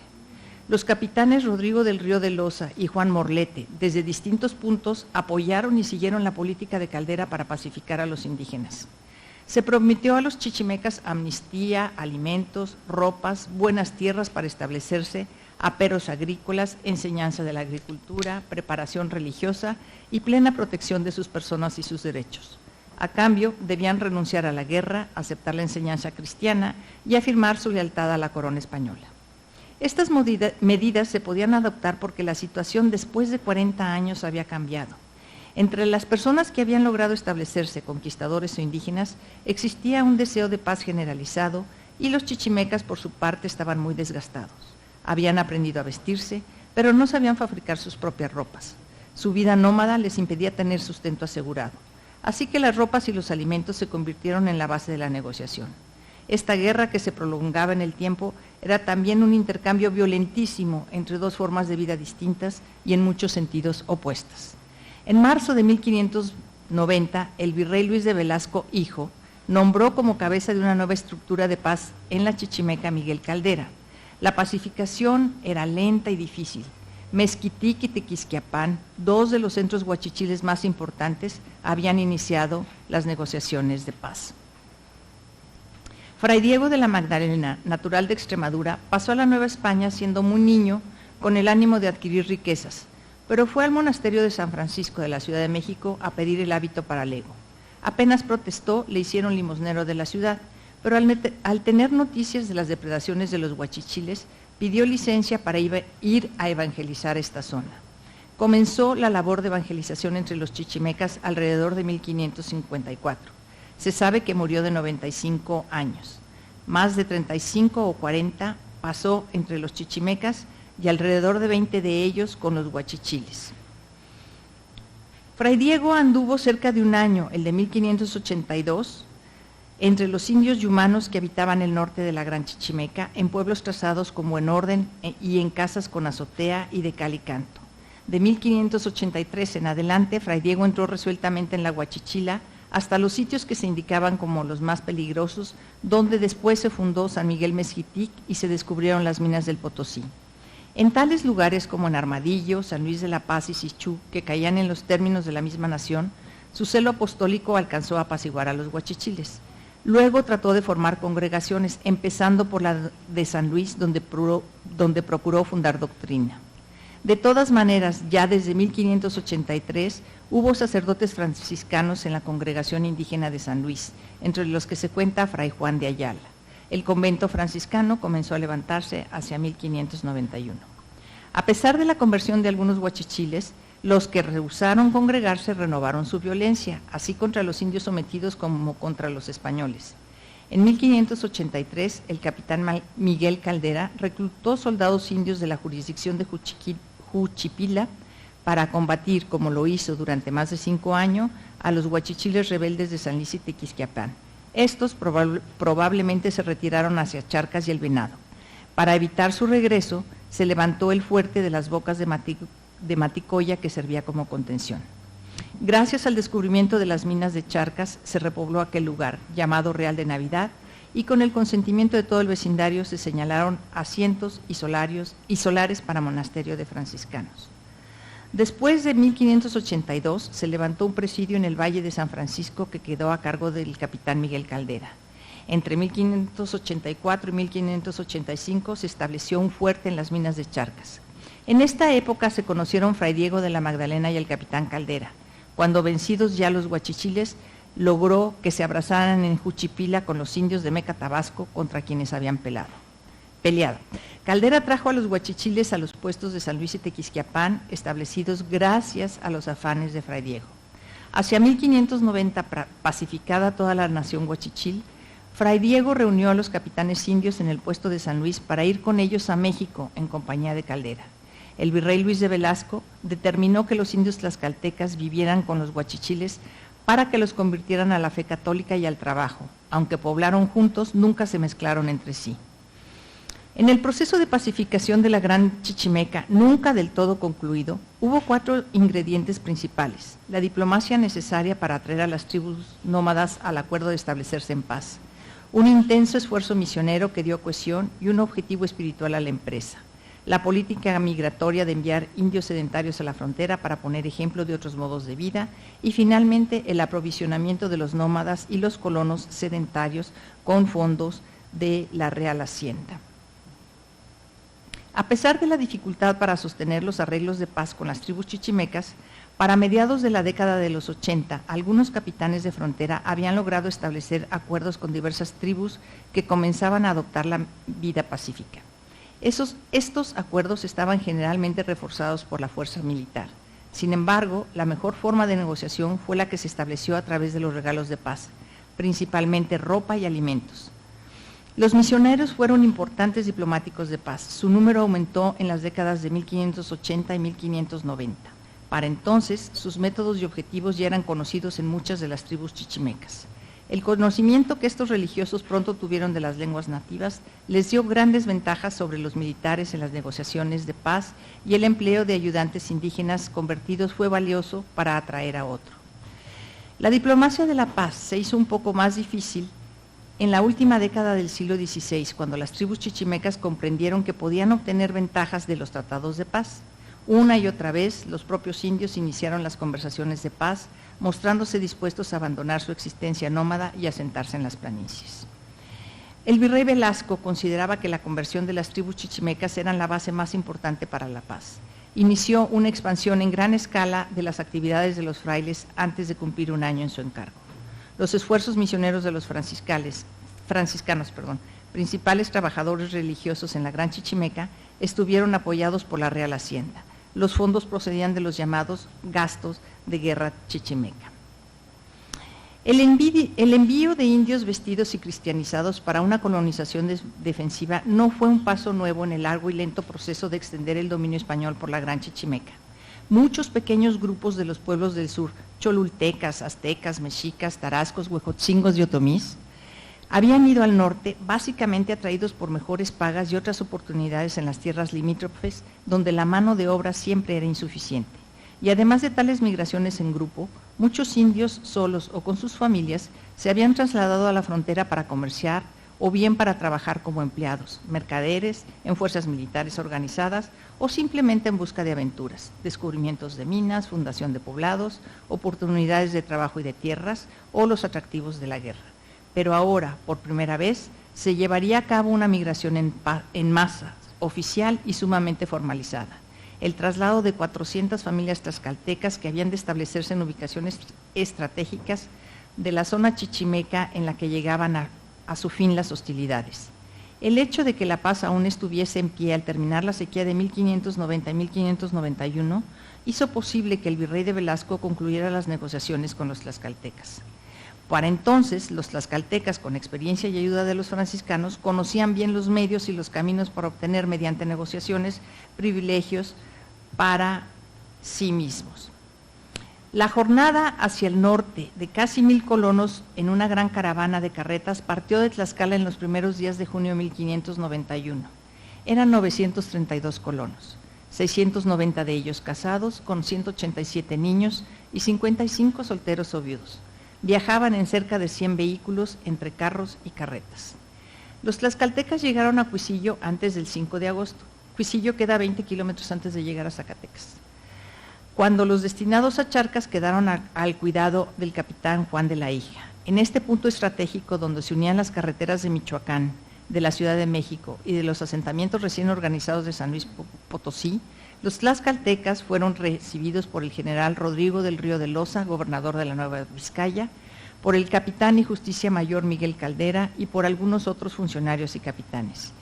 Los capitanes Rodrigo del Río de Loza y Juan Morlete, desde distintos puntos, apoyaron y siguieron la política de Caldera para pacificar a los indígenas. Se prometió a los chichimecas amnistía, alimentos, ropas, buenas tierras para establecerse, aperos agrícolas, enseñanza de la agricultura, preparación religiosa y plena protección de sus personas y sus derechos. A cambio, debían renunciar a la guerra, aceptar la enseñanza cristiana y afirmar su lealtad a la corona española. Estas medidas se podían adoptar porque la situación después de 40 años había cambiado. Entre las personas que habían logrado establecerse, conquistadores o indígenas, existía un deseo de paz generalizado y los chichimecas, por su parte, estaban muy desgastados. Habían aprendido a vestirse, pero no sabían fabricar sus propias ropas. Su vida nómada les impedía tener sustento asegurado. Así que las ropas y los alimentos se convirtieron en la base de la negociación. Esta guerra, que se prolongaba en el tiempo, era también un intercambio violentísimo entre dos formas de vida distintas y en muchos sentidos opuestas. En marzo de 1590, el virrey Luis de Velasco, hijo, nombró como cabeza de una nueva estructura de paz en la Chichimeca a Miguel Caldera. La pacificación era lenta y difícil. Mezquitic y Tequisquiapan, dos de los centros huachichiles más importantes, habían iniciado las negociaciones de paz. Fray Diego de la Magdalena, natural de Extremadura, pasó a la Nueva España siendo muy niño con el ánimo de adquirir riquezas, pero fue al monasterio de San Francisco de la Ciudad de México a pedir el hábito para lego. Apenas protestó, le hicieron limosnero de la ciudad, pero al tener noticias de las depredaciones de los huachichiles, pidió licencia para ir a evangelizar esta zona. Comenzó la labor de evangelización entre los chichimecas alrededor de 1554. Se sabe que murió de 95 años. Más de 35 o 40 pasó entre los chichimecas y alrededor de 20 de ellos con los huachichiles. Fray Diego anduvo cerca de un año, el de 1582, entre los indios y humanos que habitaban el norte de la Gran Chichimeca, en pueblos trazados como en orden y en casas con azotea y de cal y canto. De 1583 en adelante, Fray Diego entró resueltamente en la Huachichila hasta los sitios que se indicaban como los más peligrosos, donde después se fundó San Miguel Mezquitic y se descubrieron las minas del Potosí. En tales lugares como en Armadillo, San Luis de la Paz y Sichú, que caían en los términos de la misma nación, su celo apostólico alcanzó a apaciguar a los huachichiles. Luego trató de formar congregaciones, empezando por la de San Luis, donde procuró fundar doctrina. De todas maneras, ya desde 1583 hubo sacerdotes franciscanos en la congregación indígena de San Luis, entre los que se cuenta Fray Juan de Ayala. El convento franciscano comenzó a levantarse hacia 1591. A pesar de la conversión de algunos huachichiles, los que rehusaron congregarse renovaron su violencia, así contra los indios sometidos como contra los españoles. En 1583, el capitán Miguel Caldera reclutó soldados indios de la jurisdicción de Juchipila para combatir, como lo hizo durante más de 5 años, a los huachichiles rebeldes de San Luis y Tequisquiapan. Estos probablemente se retiraron hacia Charcas y El Venado. Para evitar su regreso, se levantó el fuerte de las Bocas de Maticoya, que servía como contención. Gracias al descubrimiento de las minas de Charcas, se repobló aquel lugar, llamado Real de Navidad, y con el consentimiento de todo el vecindario se señalaron asientos y solares para monasterio de franciscanos. Después de 1582 se levantó un presidio en el Valle de San Francisco que quedó a cargo del capitán Miguel Caldera. Entre 1584 y 1585 se estableció un fuerte en las minas de Charcas. En esta época se conocieron Fray Diego de la Magdalena y el capitán Caldera. Cuando vencidos ya los huachichiles, logró que se abrazaran en Juchipila con los indios de Meca, Tabasco, contra quienes habían peleado. Caldera trajo a los huachichiles a los puestos de San Luis y Tequisquiapan, establecidos gracias a los afanes de Fray Diego. Hacia 1590, pacificada toda la nación huachichil, Fray Diego reunió a los capitanes indios en el puesto de San Luis para ir con ellos a México en compañía de Caldera. El virrey Luis de Velasco determinó que los indios tlaxcaltecas vivieran con los huachichiles para que los convirtieran a la fe católica y al trabajo. Aunque poblaron juntos, nunca se mezclaron entre sí. En el proceso de pacificación de la Gran Chichimeca, nunca del todo concluido, hubo 4 ingredientes principales: la diplomacia necesaria para atraer a las tribus nómadas al acuerdo de establecerse en paz, un intenso esfuerzo misionero que dio cohesión y un objetivo espiritual a la empresa, la política migratoria de enviar indios sedentarios a la frontera para poner ejemplo de otros modos de vida, y finalmente el aprovisionamiento de los nómadas y los colonos sedentarios con fondos de la Real Hacienda. A pesar de la dificultad para sostener los arreglos de paz con las tribus chichimecas, para mediados de la década de los 80, algunos capitanes de frontera habían logrado establecer acuerdos con diversas tribus que comenzaban a adoptar la vida pacífica. Estos acuerdos estaban generalmente reforzados por la fuerza militar. Sin embargo, la mejor forma de negociación fue la que se estableció a través de los regalos de paz, principalmente ropa y alimentos. Los misioneros fueron importantes diplomáticos de paz. Su número aumentó en las décadas de 1580 y 1590. Para entonces, sus métodos y objetivos ya eran conocidos en muchas de las tribus chichimecas. El conocimiento que estos religiosos pronto tuvieron de las lenguas nativas les dio grandes ventajas sobre los militares en las negociaciones de paz, y el empleo de ayudantes indígenas convertidos fue valioso para atraer a otro. La diplomacia de la paz se hizo un poco más difícil en la última década del siglo XVI, cuando las tribus chichimecas comprendieron que podían obtener ventajas de los tratados de paz. Una y otra vez, los propios indios iniciaron las conversaciones de paz, mostrándose dispuestos a abandonar su existencia nómada y asentarse en las planicies. El virrey Velasco consideraba que la conversión de las tribus chichimecas era la base más importante para la paz. Inició una expansión en gran escala de las actividades de los frailes antes de cumplir un año en su encargo. Los esfuerzos misioneros de los franciscanos, principales trabajadores religiosos en la Gran Chichimeca, estuvieron apoyados por la Real Hacienda. Los fondos procedían de los llamados gastos de guerra chichimeca. El envío de indios vestidos y cristianizados para una colonización defensiva no fue un paso nuevo en el largo y lento proceso de extender el dominio español por la Gran Chichimeca. Muchos pequeños grupos de los pueblos del sur, cholultecas, aztecas, mexicas, tarascos, huejotzingos y otomís, habían ido al norte básicamente atraídos por mejores pagas y otras oportunidades en las tierras limítrofes, donde la mano de obra siempre era insuficiente. Y además de tales migraciones en grupo, muchos indios solos o con sus familias se habían trasladado a la frontera para comerciar o bien para trabajar como empleados, mercaderes, en fuerzas militares organizadas o simplemente en busca de aventuras, descubrimientos de minas, fundación de poblados, oportunidades de trabajo y de tierras o los atractivos de la guerra. Pero ahora, por primera vez, se llevaría a cabo una migración en masa, oficial y sumamente formalizada. El traslado de 400 familias tlaxcaltecas que habían de establecerse en ubicaciones estratégicas de la zona chichimeca en la que llegaban a su fin las hostilidades. El hecho de que la paz aún estuviese en pie al terminar la sequía de 1590 y 1591 hizo posible que el virrey de Velasco concluyera las negociaciones con los tlaxcaltecas. Para entonces, los tlaxcaltecas, con experiencia y ayuda de los franciscanos, conocían bien los medios y los caminos para obtener, mediante negociaciones, privilegios para sí mismos. La jornada hacia el norte de casi 1000 colonos en una gran caravana de carretas partió de Tlaxcala en los primeros días de junio de 1591. Eran 932 colonos, 690 de ellos casados, con 187 niños y 55 solteros o viudos. Viajaban en cerca de 100 vehículos entre carros y carretas. Los tlaxcaltecas llegaron a Cuisillo antes del 5 de agosto. Cuisillo queda 20 kilómetros antes de llegar a Zacatecas, cuando los destinados a Charcas quedaron al cuidado del capitán Juan de la Hija. En este punto estratégico, donde se unían las carreteras de Michoacán, de la Ciudad de México y de los asentamientos recién organizados de San Luis Potosí, los tlaxcaltecas fueron recibidos por el general Rodrigo del Río de Loza, gobernador de la Nueva Vizcaya, por el capitán y justicia mayor Miguel Caldera y por algunos otros funcionarios y capitanes.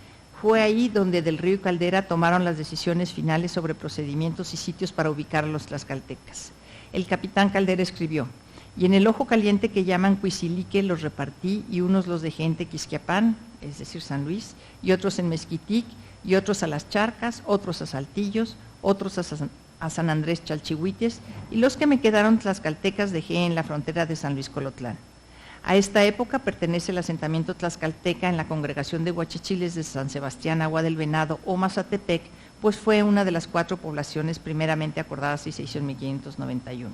Fue ahí donde del Río y Caldera tomaron las decisiones finales sobre procedimientos y sitios para ubicar a los tlaxcaltecas. El capitán Caldera escribió: y en el ojo caliente que llaman Cuisilique los repartí, y unos los dejé en Tequisquiapán, es decir, San Luis, y otros en Mezquitic, y otros a Las Charcas, otros a Saltillos, otros a San Andrés Chalchihuites, y los que me quedaron tlaxcaltecas dejé en la frontera de San Luis Colotlán. A esta época pertenece el asentamiento tlaxcalteca en la congregación de huachichiles de San Sebastián, Agua del Venado o Mazatepec, pues fue una de las 4 poblaciones primeramente acordadas y se hizo en 1591.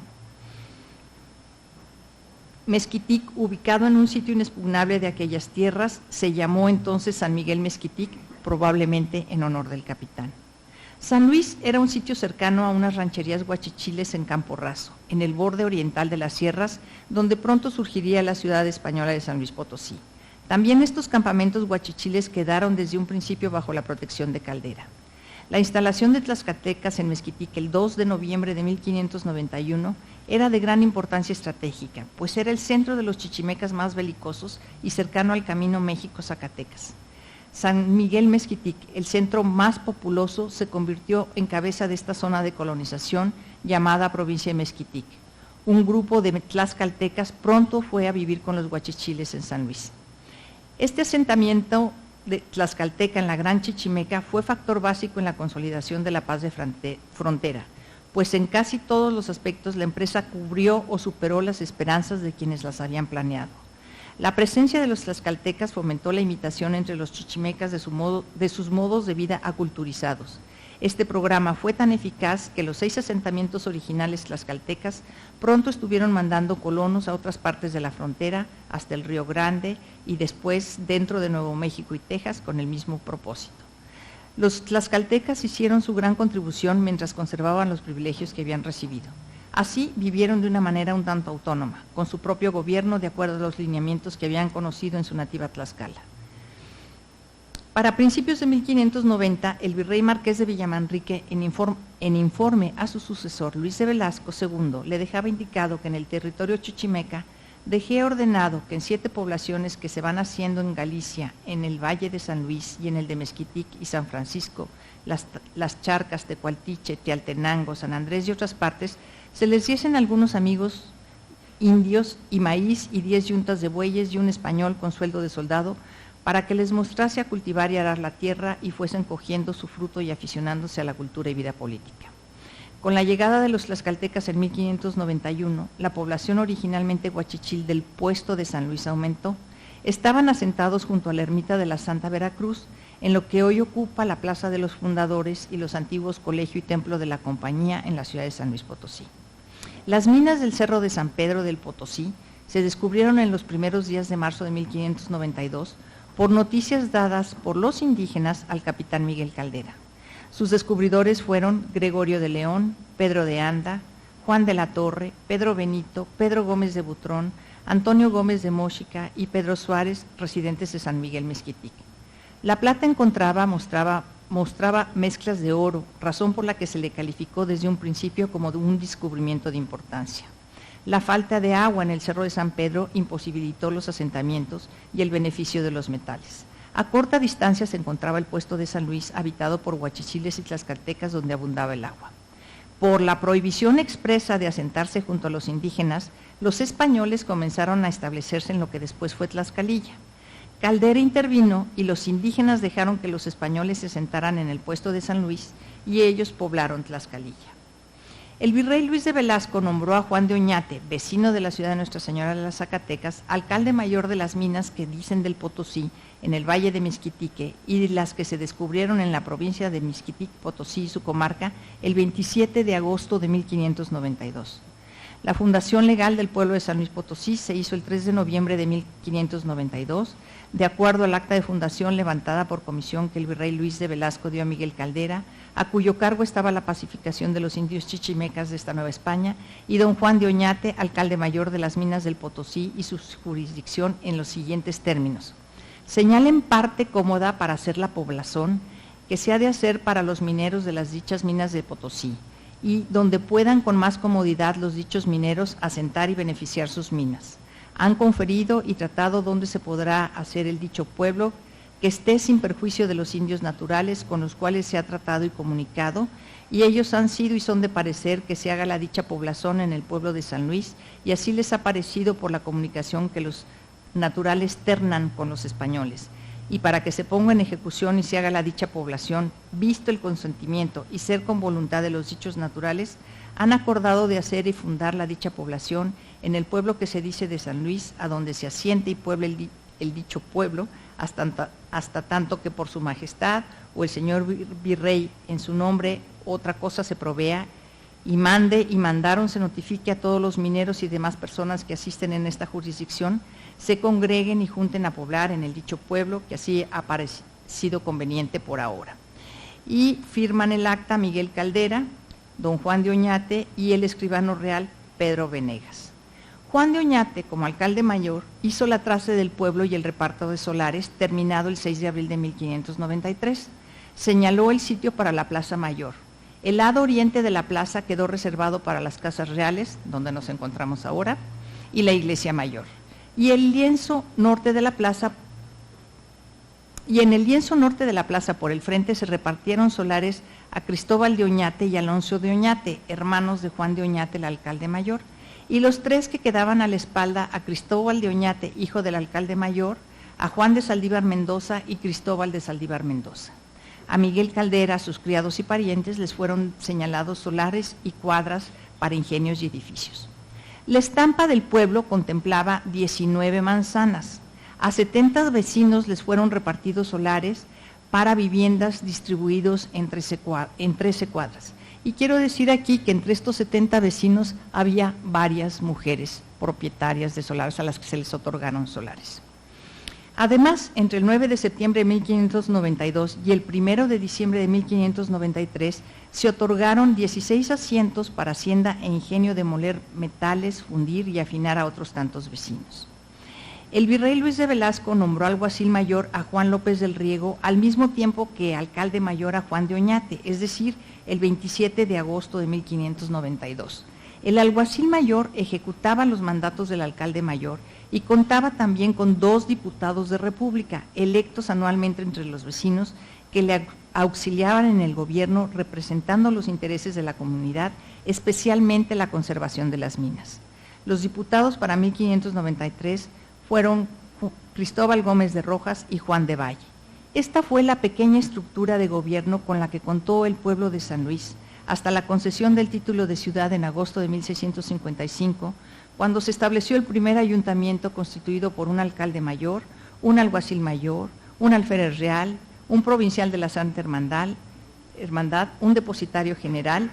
Mezquitic, ubicado en un sitio inexpugnable de aquellas tierras, se llamó entonces San Miguel Mezquitic, probablemente en honor del capitán. San Luis era un sitio cercano a unas rancherías huachichiles en Campo Raso, en el borde oriental de las sierras, donde pronto surgiría la ciudad española de San Luis Potosí. También estos campamentos huachichiles quedaron desde un principio bajo la protección de Caldera. La instalación de tlaxcaltecas en Mezquitic el 2 de noviembre de 1591 era de gran importancia estratégica, pues era el centro de los chichimecas más belicosos y cercano al camino México-Zacatecas. San Miguel Mezquitic, el centro más populoso, se convirtió en cabeza de esta zona de colonización llamada provincia de Mezquitic. Un grupo de tlaxcaltecas pronto fue a vivir con los huachichiles en San Luis. Este asentamiento de tlaxcalteca en la Gran Chichimeca fue factor básico en la consolidación de la paz de frontera, pues en casi todos los aspectos la empresa cubrió o superó las esperanzas de quienes las habían planeado. La presencia de los tlaxcaltecas fomentó la imitación entre los chichimecas de sus modos de vida aculturizados. Este programa fue tan eficaz que los 6 asentamientos originales tlaxcaltecas pronto estuvieron mandando colonos a otras partes de la frontera, hasta el Río Grande y después dentro de Nuevo México y Texas con el mismo propósito. Los tlaxcaltecas hicieron su gran contribución mientras conservaban los privilegios que habían recibido. Así vivieron de una manera un tanto autónoma, con su propio gobierno de acuerdo a los lineamientos que habían conocido en su nativa Tlaxcala. Para principios de 1590, el virrey marqués de Villamanrique, en informe a su sucesor Luis de Velasco II, le dejaba indicado que en el territorio chichimeca dejé ordenado que en 7 poblaciones que se van haciendo en Galicia, en el Valle de San Luis y en el de Mezquitic y San Francisco, las Charcas, Tecualtiche, Tealtenango, San Andrés y otras partes, se les diesen algunos amigos indios y maíz y 10 yuntas de bueyes y un español con sueldo de soldado para que les mostrase a cultivar y arar la tierra y fuesen cogiendo su fruto y aficionándose a la cultura y vida política. Con la llegada de los tlaxcaltecas en 1591, la población originalmente huachichil del puesto de San Luis aumentó. Estaban asentados junto a la ermita de la Santa Veracruz, en lo que hoy ocupa la Plaza de los Fundadores y los antiguos Colegio y Templo de la Compañía en la ciudad de San Luis Potosí. Las minas del Cerro de San Pedro del Potosí se descubrieron en los primeros días de marzo de 1592 por noticias dadas por los indígenas al capitán Miguel Caldera. Sus descubridores fueron Gregorio de León, Pedro de Anda, Juan de la Torre, Pedro Benito, Pedro Gómez de Butrón, Antonio Gómez de Móxica y Pedro Suárez, residentes de San Miguel Mezquitic. La plata encontrada mostraba mezclas de oro, razón por la que se le calificó desde un principio como de un descubrimiento de importancia. La falta de agua en el Cerro de San Pedro imposibilitó los asentamientos y el beneficio de los metales. A corta distancia se encontraba el puesto de San Luis, habitado por huachichiles y tlaxcaltecas, donde abundaba el agua. Por la prohibición expresa de asentarse junto a los indígenas, los españoles comenzaron a establecerse en lo que después fue Tlaxcalilla. Caldera intervino y los indígenas dejaron que los españoles se asentaran en el puesto de San Luis y ellos poblaron Tlaxcalilla. El virrey Luis de Velasco nombró a Juan de Oñate, vecino de la ciudad de Nuestra Señora de las Zacatecas, alcalde mayor de las minas que dicen del Potosí, en el Valle de Mezquitique, y las que se descubrieron en la provincia de Mezquitic, Potosí y su comarca, el 27 de agosto de 1592. La fundación legal del pueblo de San Luis Potosí se hizo el 3 de noviembre de 1592, de acuerdo al acta de fundación levantada por comisión que el virrey Luis de Velasco dio a Miguel Caldera, a cuyo cargo estaba la pacificación de los indios chichimecas de esta Nueva España, y don Juan de Oñate, alcalde mayor de las minas del Potosí y su jurisdicción en los siguientes términos. Señal en parte cómoda para hacer la poblazón, que se ha de hacer para los mineros de las dichas minas de Potosí, y donde puedan con más comodidad los dichos mineros asentar y beneficiar sus minas. Han conferido y tratado dónde se podrá hacer el dicho pueblo, que esté sin perjuicio de los indios naturales con los cuales se ha tratado y comunicado, y ellos han sido y son de parecer que se haga la dicha población en el pueblo de San Luis, y así les ha parecido por la comunicación que los naturales ternan con los españoles, y para que se ponga en ejecución y se haga la dicha población, visto el consentimiento y ser con voluntad de los dichos naturales, han acordado de hacer y fundar la dicha población en el pueblo que se dice de San Luis, a donde se asiente y puebla el dicho pueblo, hasta tanto que por su majestad o el señor virrey en su nombre otra cosa se provea, y mande y mandaron se notifique a todos los mineros y demás personas que asisten en esta jurisdicción, se congreguen y junten a poblar en el dicho pueblo, que así ha parecido conveniente por ahora. Y firman el acta Miguel Caldera, don Juan de Oñate y el escribano real Pedro Venegas. Juan de Oñate, como alcalde mayor, hizo la trace del pueblo y el reparto de solares, terminado el 6 de abril de 1593. Señaló el sitio para la Plaza Mayor. El lado oriente de la plaza quedó reservado para las casas reales, donde nos encontramos ahora, y la iglesia mayor. Y en el lienzo norte de la plaza por el frente se repartieron solares a Cristóbal de Oñate y Alonso de Oñate, hermanos de Juan de Oñate, el alcalde mayor, y los tres que quedaban a la espalda a Cristóbal de Oñate, hijo del alcalde mayor, a Juan de Saldívar Mendoza y Cristóbal de Saldívar Mendoza. A Miguel Caldera, a sus criados y parientes, les fueron señalados solares y cuadras para ingenios y edificios. La estampa del pueblo contemplaba 19 manzanas. A 70 vecinos les fueron repartidos solares para viviendas distribuidos en 13 cuadras. Y quiero decir aquí que entre estos 70 vecinos había varias mujeres propietarias de solares a las que se les otorgaron solares. Además, entre el 9 de septiembre de 1592 y el 1 de diciembre de 1593, se otorgaron 16 asientos para hacienda e ingenio de moler metales, fundir y afinar a otros tantos vecinos. El virrey Luis de Velasco nombró alguacil mayor a Juan López del Riego al mismo tiempo que alcalde mayor a Juan de Oñate, es decir, el 27 de agosto de 1592. El alguacil mayor ejecutaba los mandatos del alcalde mayor y contaba también con 2 diputados de república, electos anualmente entre los vecinos, que le auxiliaban en el gobierno representando los intereses de la comunidad, especialmente la conservación de las minas. Los diputados para 1593 fueron Cristóbal Gómez de Rojas y Juan de Valle. Esta fue la pequeña estructura de gobierno con la que contó el pueblo de San Luis, hasta la concesión del título de ciudad en agosto de 1655, cuando se estableció el primer ayuntamiento constituido por un alcalde mayor, un alguacil mayor, un alférez real, un provincial de la Santa Hermandad, un depositario general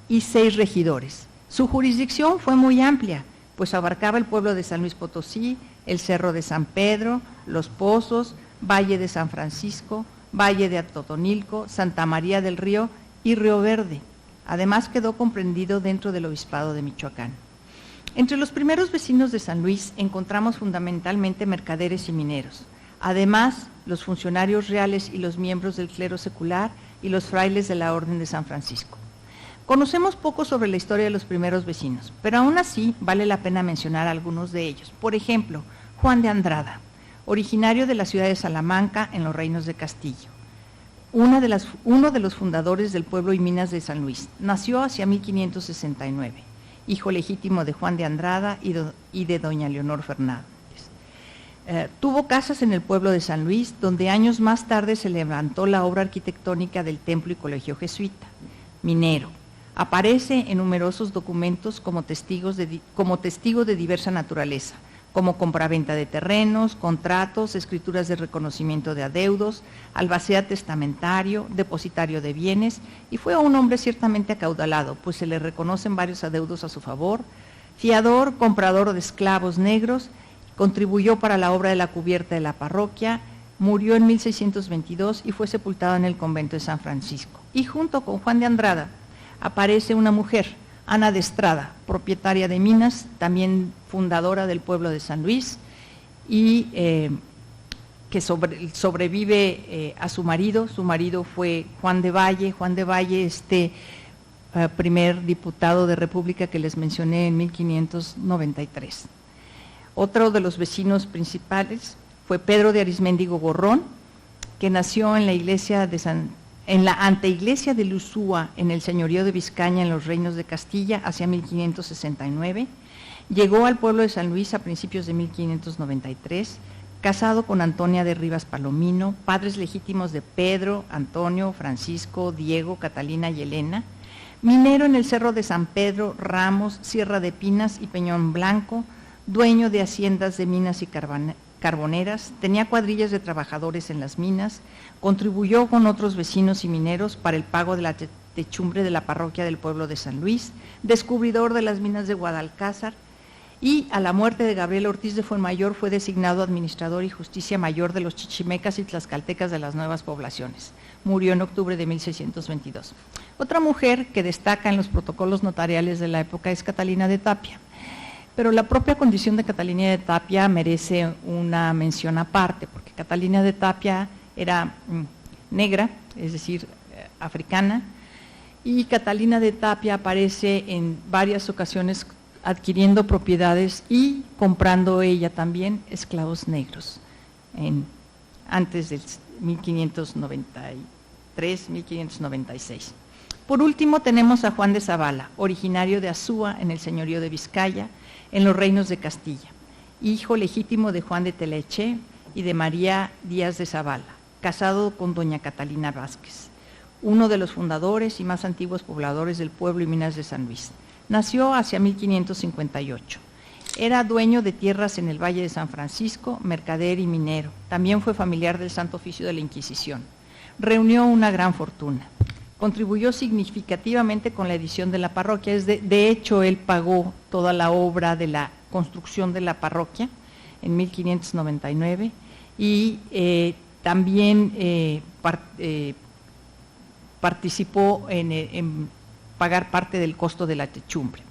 y 6 regidores. Su jurisdicción fue muy amplia, pues abarcaba el pueblo de San Luis Potosí, el Cerro de San Pedro, Los Pozos, Valle de San Francisco, Valle de Atotonilco, Santa María del Río y Río Verde. Además quedó comprendido dentro del Obispado de Michoacán. Entre los primeros vecinos de San Luis encontramos fundamentalmente mercaderes y mineros. Además, los funcionarios reales y los miembros del clero secular y los frailes de la Orden de San Francisco. Conocemos poco sobre la historia de los primeros vecinos, pero aún así vale la pena mencionar algunos de ellos. Por ejemplo, Juan de Andrada, originario de la ciudad de Salamanca en los Reinos de Castillo, uno de los fundadores del pueblo y minas de San Luis. Nació hacia 1569, hijo legítimo de Juan de Andrada y de doña Leonor Fernández. Tuvo casas en el pueblo de San Luis, donde años más tarde se levantó la obra arquitectónica del templo y colegio jesuita. Minero. Aparece en numerosos documentos como testigo de diversa naturaleza, como compraventa de terrenos, contratos, escrituras de reconocimiento de adeudos, albacea testamentario, depositario de bienes, y fue un hombre ciertamente acaudalado, pues se le reconocen varios adeudos a su favor, fiador, comprador de esclavos negros, contribuyó para la obra de la cubierta de la parroquia, murió en 1622 y fue sepultado en el convento de San Francisco. Y junto con Juan de Andrada aparece una mujer, Ana de Estrada, propietaria de minas, también fundadora del pueblo de San Luis, y que sobrevive a su marido. Su marido fue Juan de Valle, primer diputado de República que les mencioné en 1593. Otro de los vecinos principales fue Pedro de Arisméndigo Gorrón, que nació en la iglesia en la anteiglesia de Luzúa, en el señorío de Vizcaña, en los reinos de Castilla, hacia 1569. Llegó al pueblo de San Luis a principios de 1593, casado con Antonia de Rivas Palomino, padres legítimos de Pedro, Antonio, Francisco, Diego, Catalina y Elena. Minero en el Cerro de San Pedro, Ramos, Sierra de Pinas y Peñón Blanco, dueño de haciendas de minas y carboneras, tenía cuadrillas de trabajadores en las minas, contribuyó con otros vecinos y mineros para el pago de la techumbre de la parroquia del pueblo de San Luis, descubridor de las minas de Guadalcázar, y a la muerte de Gabriel Ortiz de Fuenmayor fue designado administrador y justicia mayor de los chichimecas y tlaxcaltecas de las nuevas poblaciones. Murió en octubre de 1622. Otra mujer que destaca en los protocolos notariales de la época es Catalina de Tapia, pero la propia condición de Catalina de Tapia merece una mención aparte, porque Catalina de Tapia era negra, es decir, africana, y Catalina de Tapia aparece en varias ocasiones adquiriendo propiedades y comprando ella también esclavos negros, antes del 1593, 1596. Por último tenemos a Juan de Zavala, originario de Azúa en el señorío de Vizcaya, en los reinos de Castilla, hijo legítimo de Juan de Teleche y de María Díaz de Zavala, casado con doña Catalina Vázquez, uno de los fundadores y más antiguos pobladores del pueblo y minas de San Luis. Nació hacia 1558. Era dueño de tierras en el Valle de San Francisco, mercader y minero. También fue familiar del Santo Oficio de la Inquisición. Reunió una gran fortuna. Contribuyó significativamente con la edición de la parroquia. De hecho, él pagó toda la obra de la construcción de la parroquia en 1599 y también participó en pagar parte del costo de la techumbre.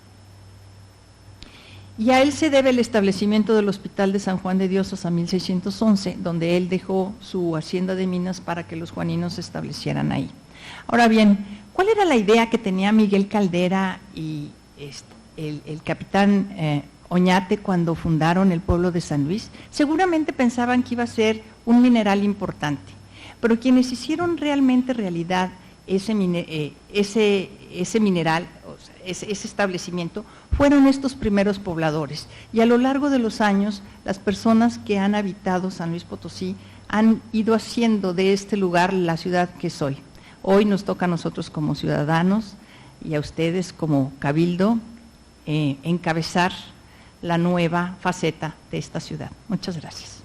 Y a él se debe el establecimiento del Hospital de San Juan de Dios hasta 1611, donde él dejó su hacienda de minas para que los juaninos se establecieran ahí. Ahora bien, ¿cuál era la idea que tenía Miguel Caldera y el capitán Oñate cuando fundaron el pueblo de San Luis? Seguramente pensaban que iba a ser un mineral importante, pero quienes hicieron realmente realidad ese mineral, o sea, ese establecimiento, fueron estos primeros pobladores. Y a lo largo de los años, las personas que han habitado San Luis Potosí han ido haciendo de este lugar la ciudad que es hoy. Hoy nos toca a nosotros como ciudadanos y a ustedes como cabildo encabezar la nueva faceta de esta ciudad. Muchas gracias.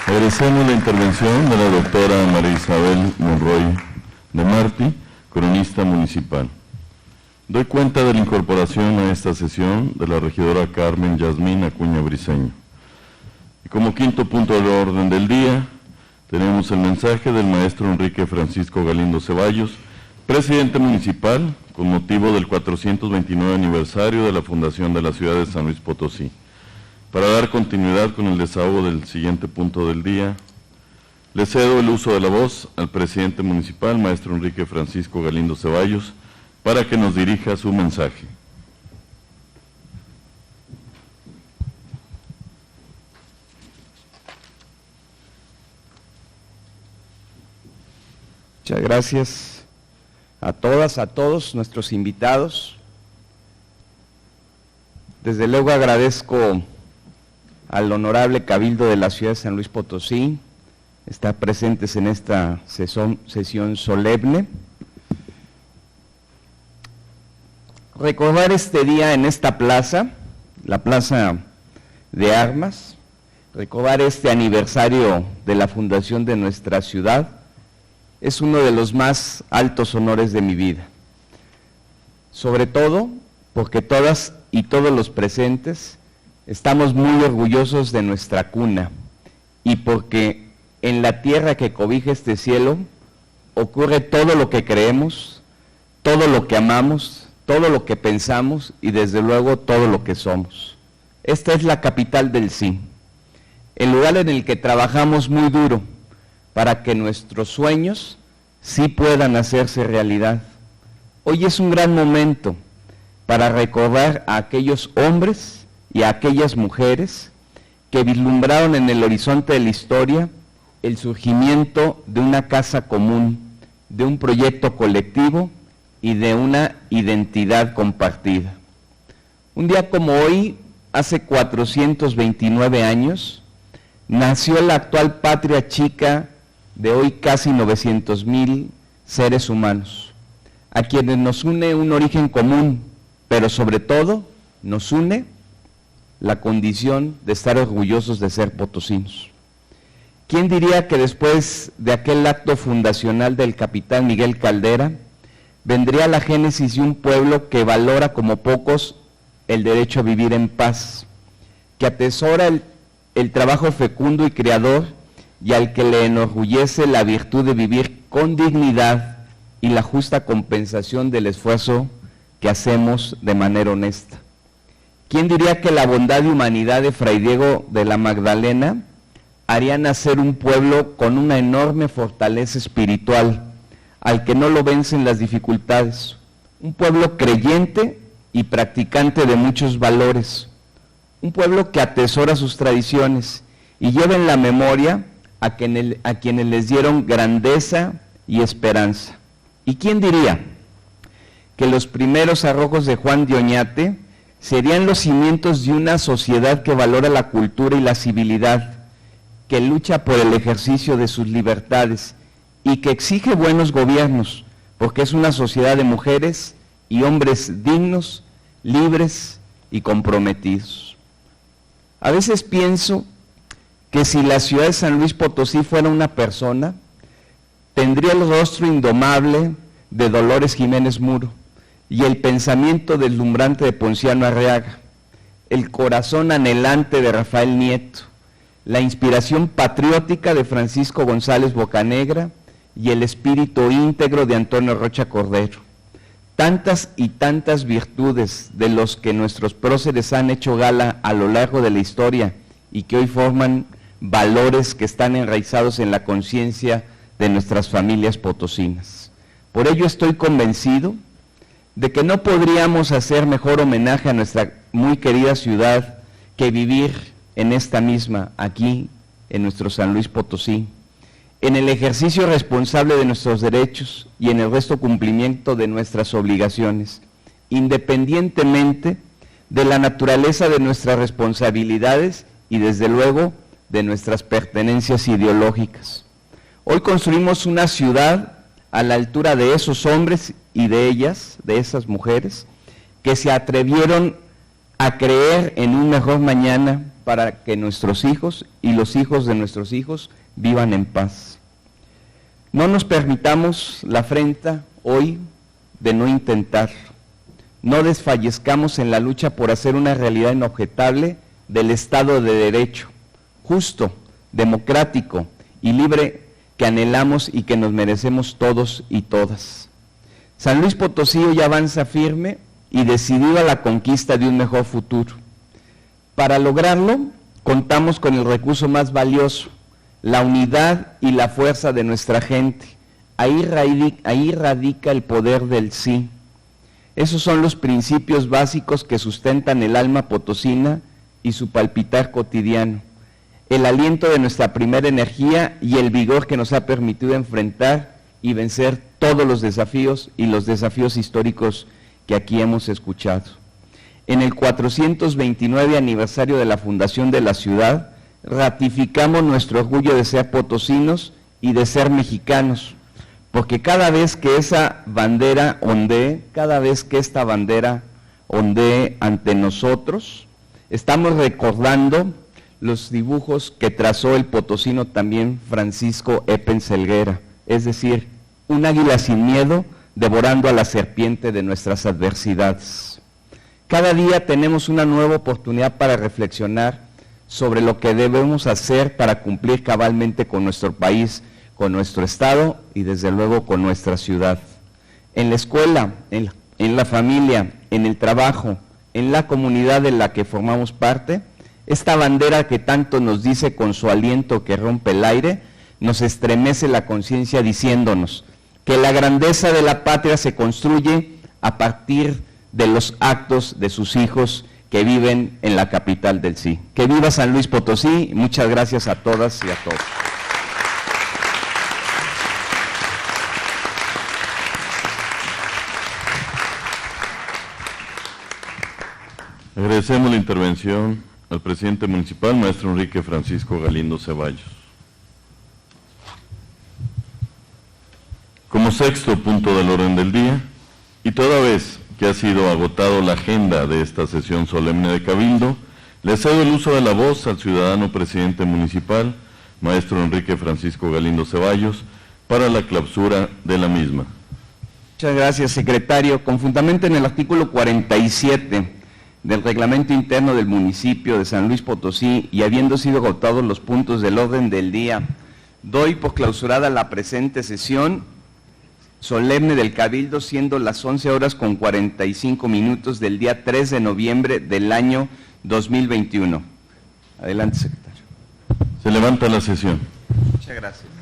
Agradecemos la intervención de la doctora María Isabel Monroy de Martí, cronista municipal. Doy cuenta de la incorporación a esta sesión de la regidora Carmen Yasmín Acuña Briceño. Y como quinto punto del orden del día, tenemos el mensaje del maestro Enrique Francisco Galindo Ceballos, presidente municipal, con motivo del 429 aniversario de la fundación de la ciudad de San Luis Potosí. Para dar continuidad con el desahogo del siguiente punto del día, le cedo el uso de la voz al presidente municipal, maestro Enrique Francisco Galindo Ceballos, para que nos dirija su mensaje. Muchas gracias a todas, a todos nuestros invitados. Desde luego agradezco al honorable Cabildo de la ciudad de San Luis Potosí, estar presentes en esta sesión solemne. Recordar este día en esta plaza, la Plaza de Armas, recordar este aniversario de la fundación de nuestra ciudad, es uno de los más altos honores de mi vida. Sobre todo porque todas y todos los presentes estamos muy orgullosos de nuestra cuna y porque en la tierra que cobija este cielo ocurre todo lo que creemos, todo lo que amamos, todo lo que pensamos y desde luego todo lo que somos. Esta es la capital del sí, el lugar en el que trabajamos muy duro para que nuestros sueños sí puedan hacerse realidad. Hoy es un gran momento para recordar a aquellos hombres y a aquellas mujeres que vislumbraron en el horizonte de la historia el surgimiento de una casa común, de un proyecto colectivo y de una identidad compartida. Un día como hoy, hace 429 años, nació la actual patria chica de hoy casi 900,000 seres humanos, a quienes nos une un origen común, pero sobre todo nos une la condición de estar orgullosos de ser potosinos. ¿Quién diría que después de aquel acto fundacional del capitán Miguel Caldera, vendría la génesis de un pueblo que valora como pocos el derecho a vivir en paz, que atesora el trabajo fecundo y creador y al que le enorgullece la virtud de vivir con dignidad y la justa compensación del esfuerzo que hacemos de manera honesta? ¿Quién diría que la bondad y humanidad de Fray Diego de la Magdalena haría nacer un pueblo con una enorme fortaleza espiritual, al que no lo vencen las dificultades? Un pueblo creyente y practicante de muchos valores, un pueblo que atesora sus tradiciones y lleva en la memoria a quienes les dieron grandeza y esperanza. ¿Y quién diría que los primeros arrojos de Juan de Oñate serían los cimientos de una sociedad que valora la cultura y la civilidad, que lucha por el ejercicio de sus libertades y que exige buenos gobiernos, porque es una sociedad de mujeres y hombres dignos, libres y comprometidos? A veces pienso que si la ciudad de San Luis Potosí fuera una persona, tendría el rostro indomable de Dolores Jiménez Muro y el pensamiento deslumbrante de Ponciano Arriaga, el corazón anhelante de Rafael Nieto, la inspiración patriótica de Francisco González Bocanegra y el espíritu íntegro de Antonio Rocha Cordero. Tantas y tantas virtudes de los que nuestros próceres han hecho gala a lo largo de la historia y que hoy forman valores que están enraizados en la conciencia de nuestras familias potosinas. Por ello estoy convencido de que no podríamos hacer mejor homenaje a nuestra muy querida ciudad que vivir en esta misma, aquí, en nuestro San Luis Potosí, en el ejercicio responsable de nuestros derechos y en el resto cumplimiento de nuestras obligaciones, independientemente de la naturaleza de nuestras responsabilidades y desde luego de nuestras pertenencias ideológicas. Hoy construimos una ciudad a la altura de esos hombres y de ellas, de esas mujeres, que se atrevieron a creer en un mejor mañana para que nuestros hijos y los hijos de nuestros hijos vivan en paz. No nos permitamos la afrenta hoy de no intentarlo. No desfallezcamos en la lucha por hacer una realidad inobjetable del Estado de Derecho, justo, democrático y libre que anhelamos y que nos merecemos todos y todas. San Luis Potosí hoy avanza firme y decidido a la conquista de un mejor futuro. Para lograrlo, contamos con el recurso más valioso, la unidad y la fuerza de nuestra gente. Ahí radica el poder del sí. Esos son los principios básicos que sustentan el alma potosina y su palpitar cotidiano, el aliento de nuestra primera energía y el vigor que nos ha permitido enfrentar y vencer todos los desafíos y los desafíos históricos que aquí hemos escuchado. En el 429 aniversario de la fundación de la ciudad, ratificamos nuestro orgullo de ser potosinos y de ser mexicanos, porque cada vez que esa bandera ondee, cada vez que esta bandera ondee ante nosotros, estamos recordando los dibujos que trazó el potosino también Francisco Eppens Helguera, es decir, un águila sin miedo devorando a la serpiente de nuestras adversidades. Cada día tenemos una nueva oportunidad para reflexionar sobre lo que debemos hacer para cumplir cabalmente con nuestro país, con nuestro Estado y desde luego con nuestra ciudad. En la escuela, en la familia, en el trabajo, en la comunidad de la que formamos parte, esta bandera que tanto nos dice con su aliento que rompe el aire, nos estremece la conciencia diciéndonos que la grandeza de la patria se construye a partir de los actos de sus hijos que viven en la capital del sí. Que viva San Luis Potosí. Muchas gracias a todas y a todos. Agradecemos la intervención al presidente municipal, maestro Enrique Francisco Galindo Ceballos. Como sexto punto del orden del día, y toda vez que ha sido agotado la agenda de esta sesión solemne de Cabildo, le cedo el uso de la voz al ciudadano presidente municipal, maestro Enrique Francisco Galindo Ceballos, para la clausura de la misma. Muchas gracias, secretario. Con fundamento en el artículo 47 del reglamento interno del municipio de San Luis Potosí y habiendo sido agotados los puntos del orden del día, doy por clausurada la presente sesión solemne del Cabildo, siendo las 11:45 del día 3 de noviembre del año 2021. Adelante, secretario. Se levanta la sesión. Muchas gracias.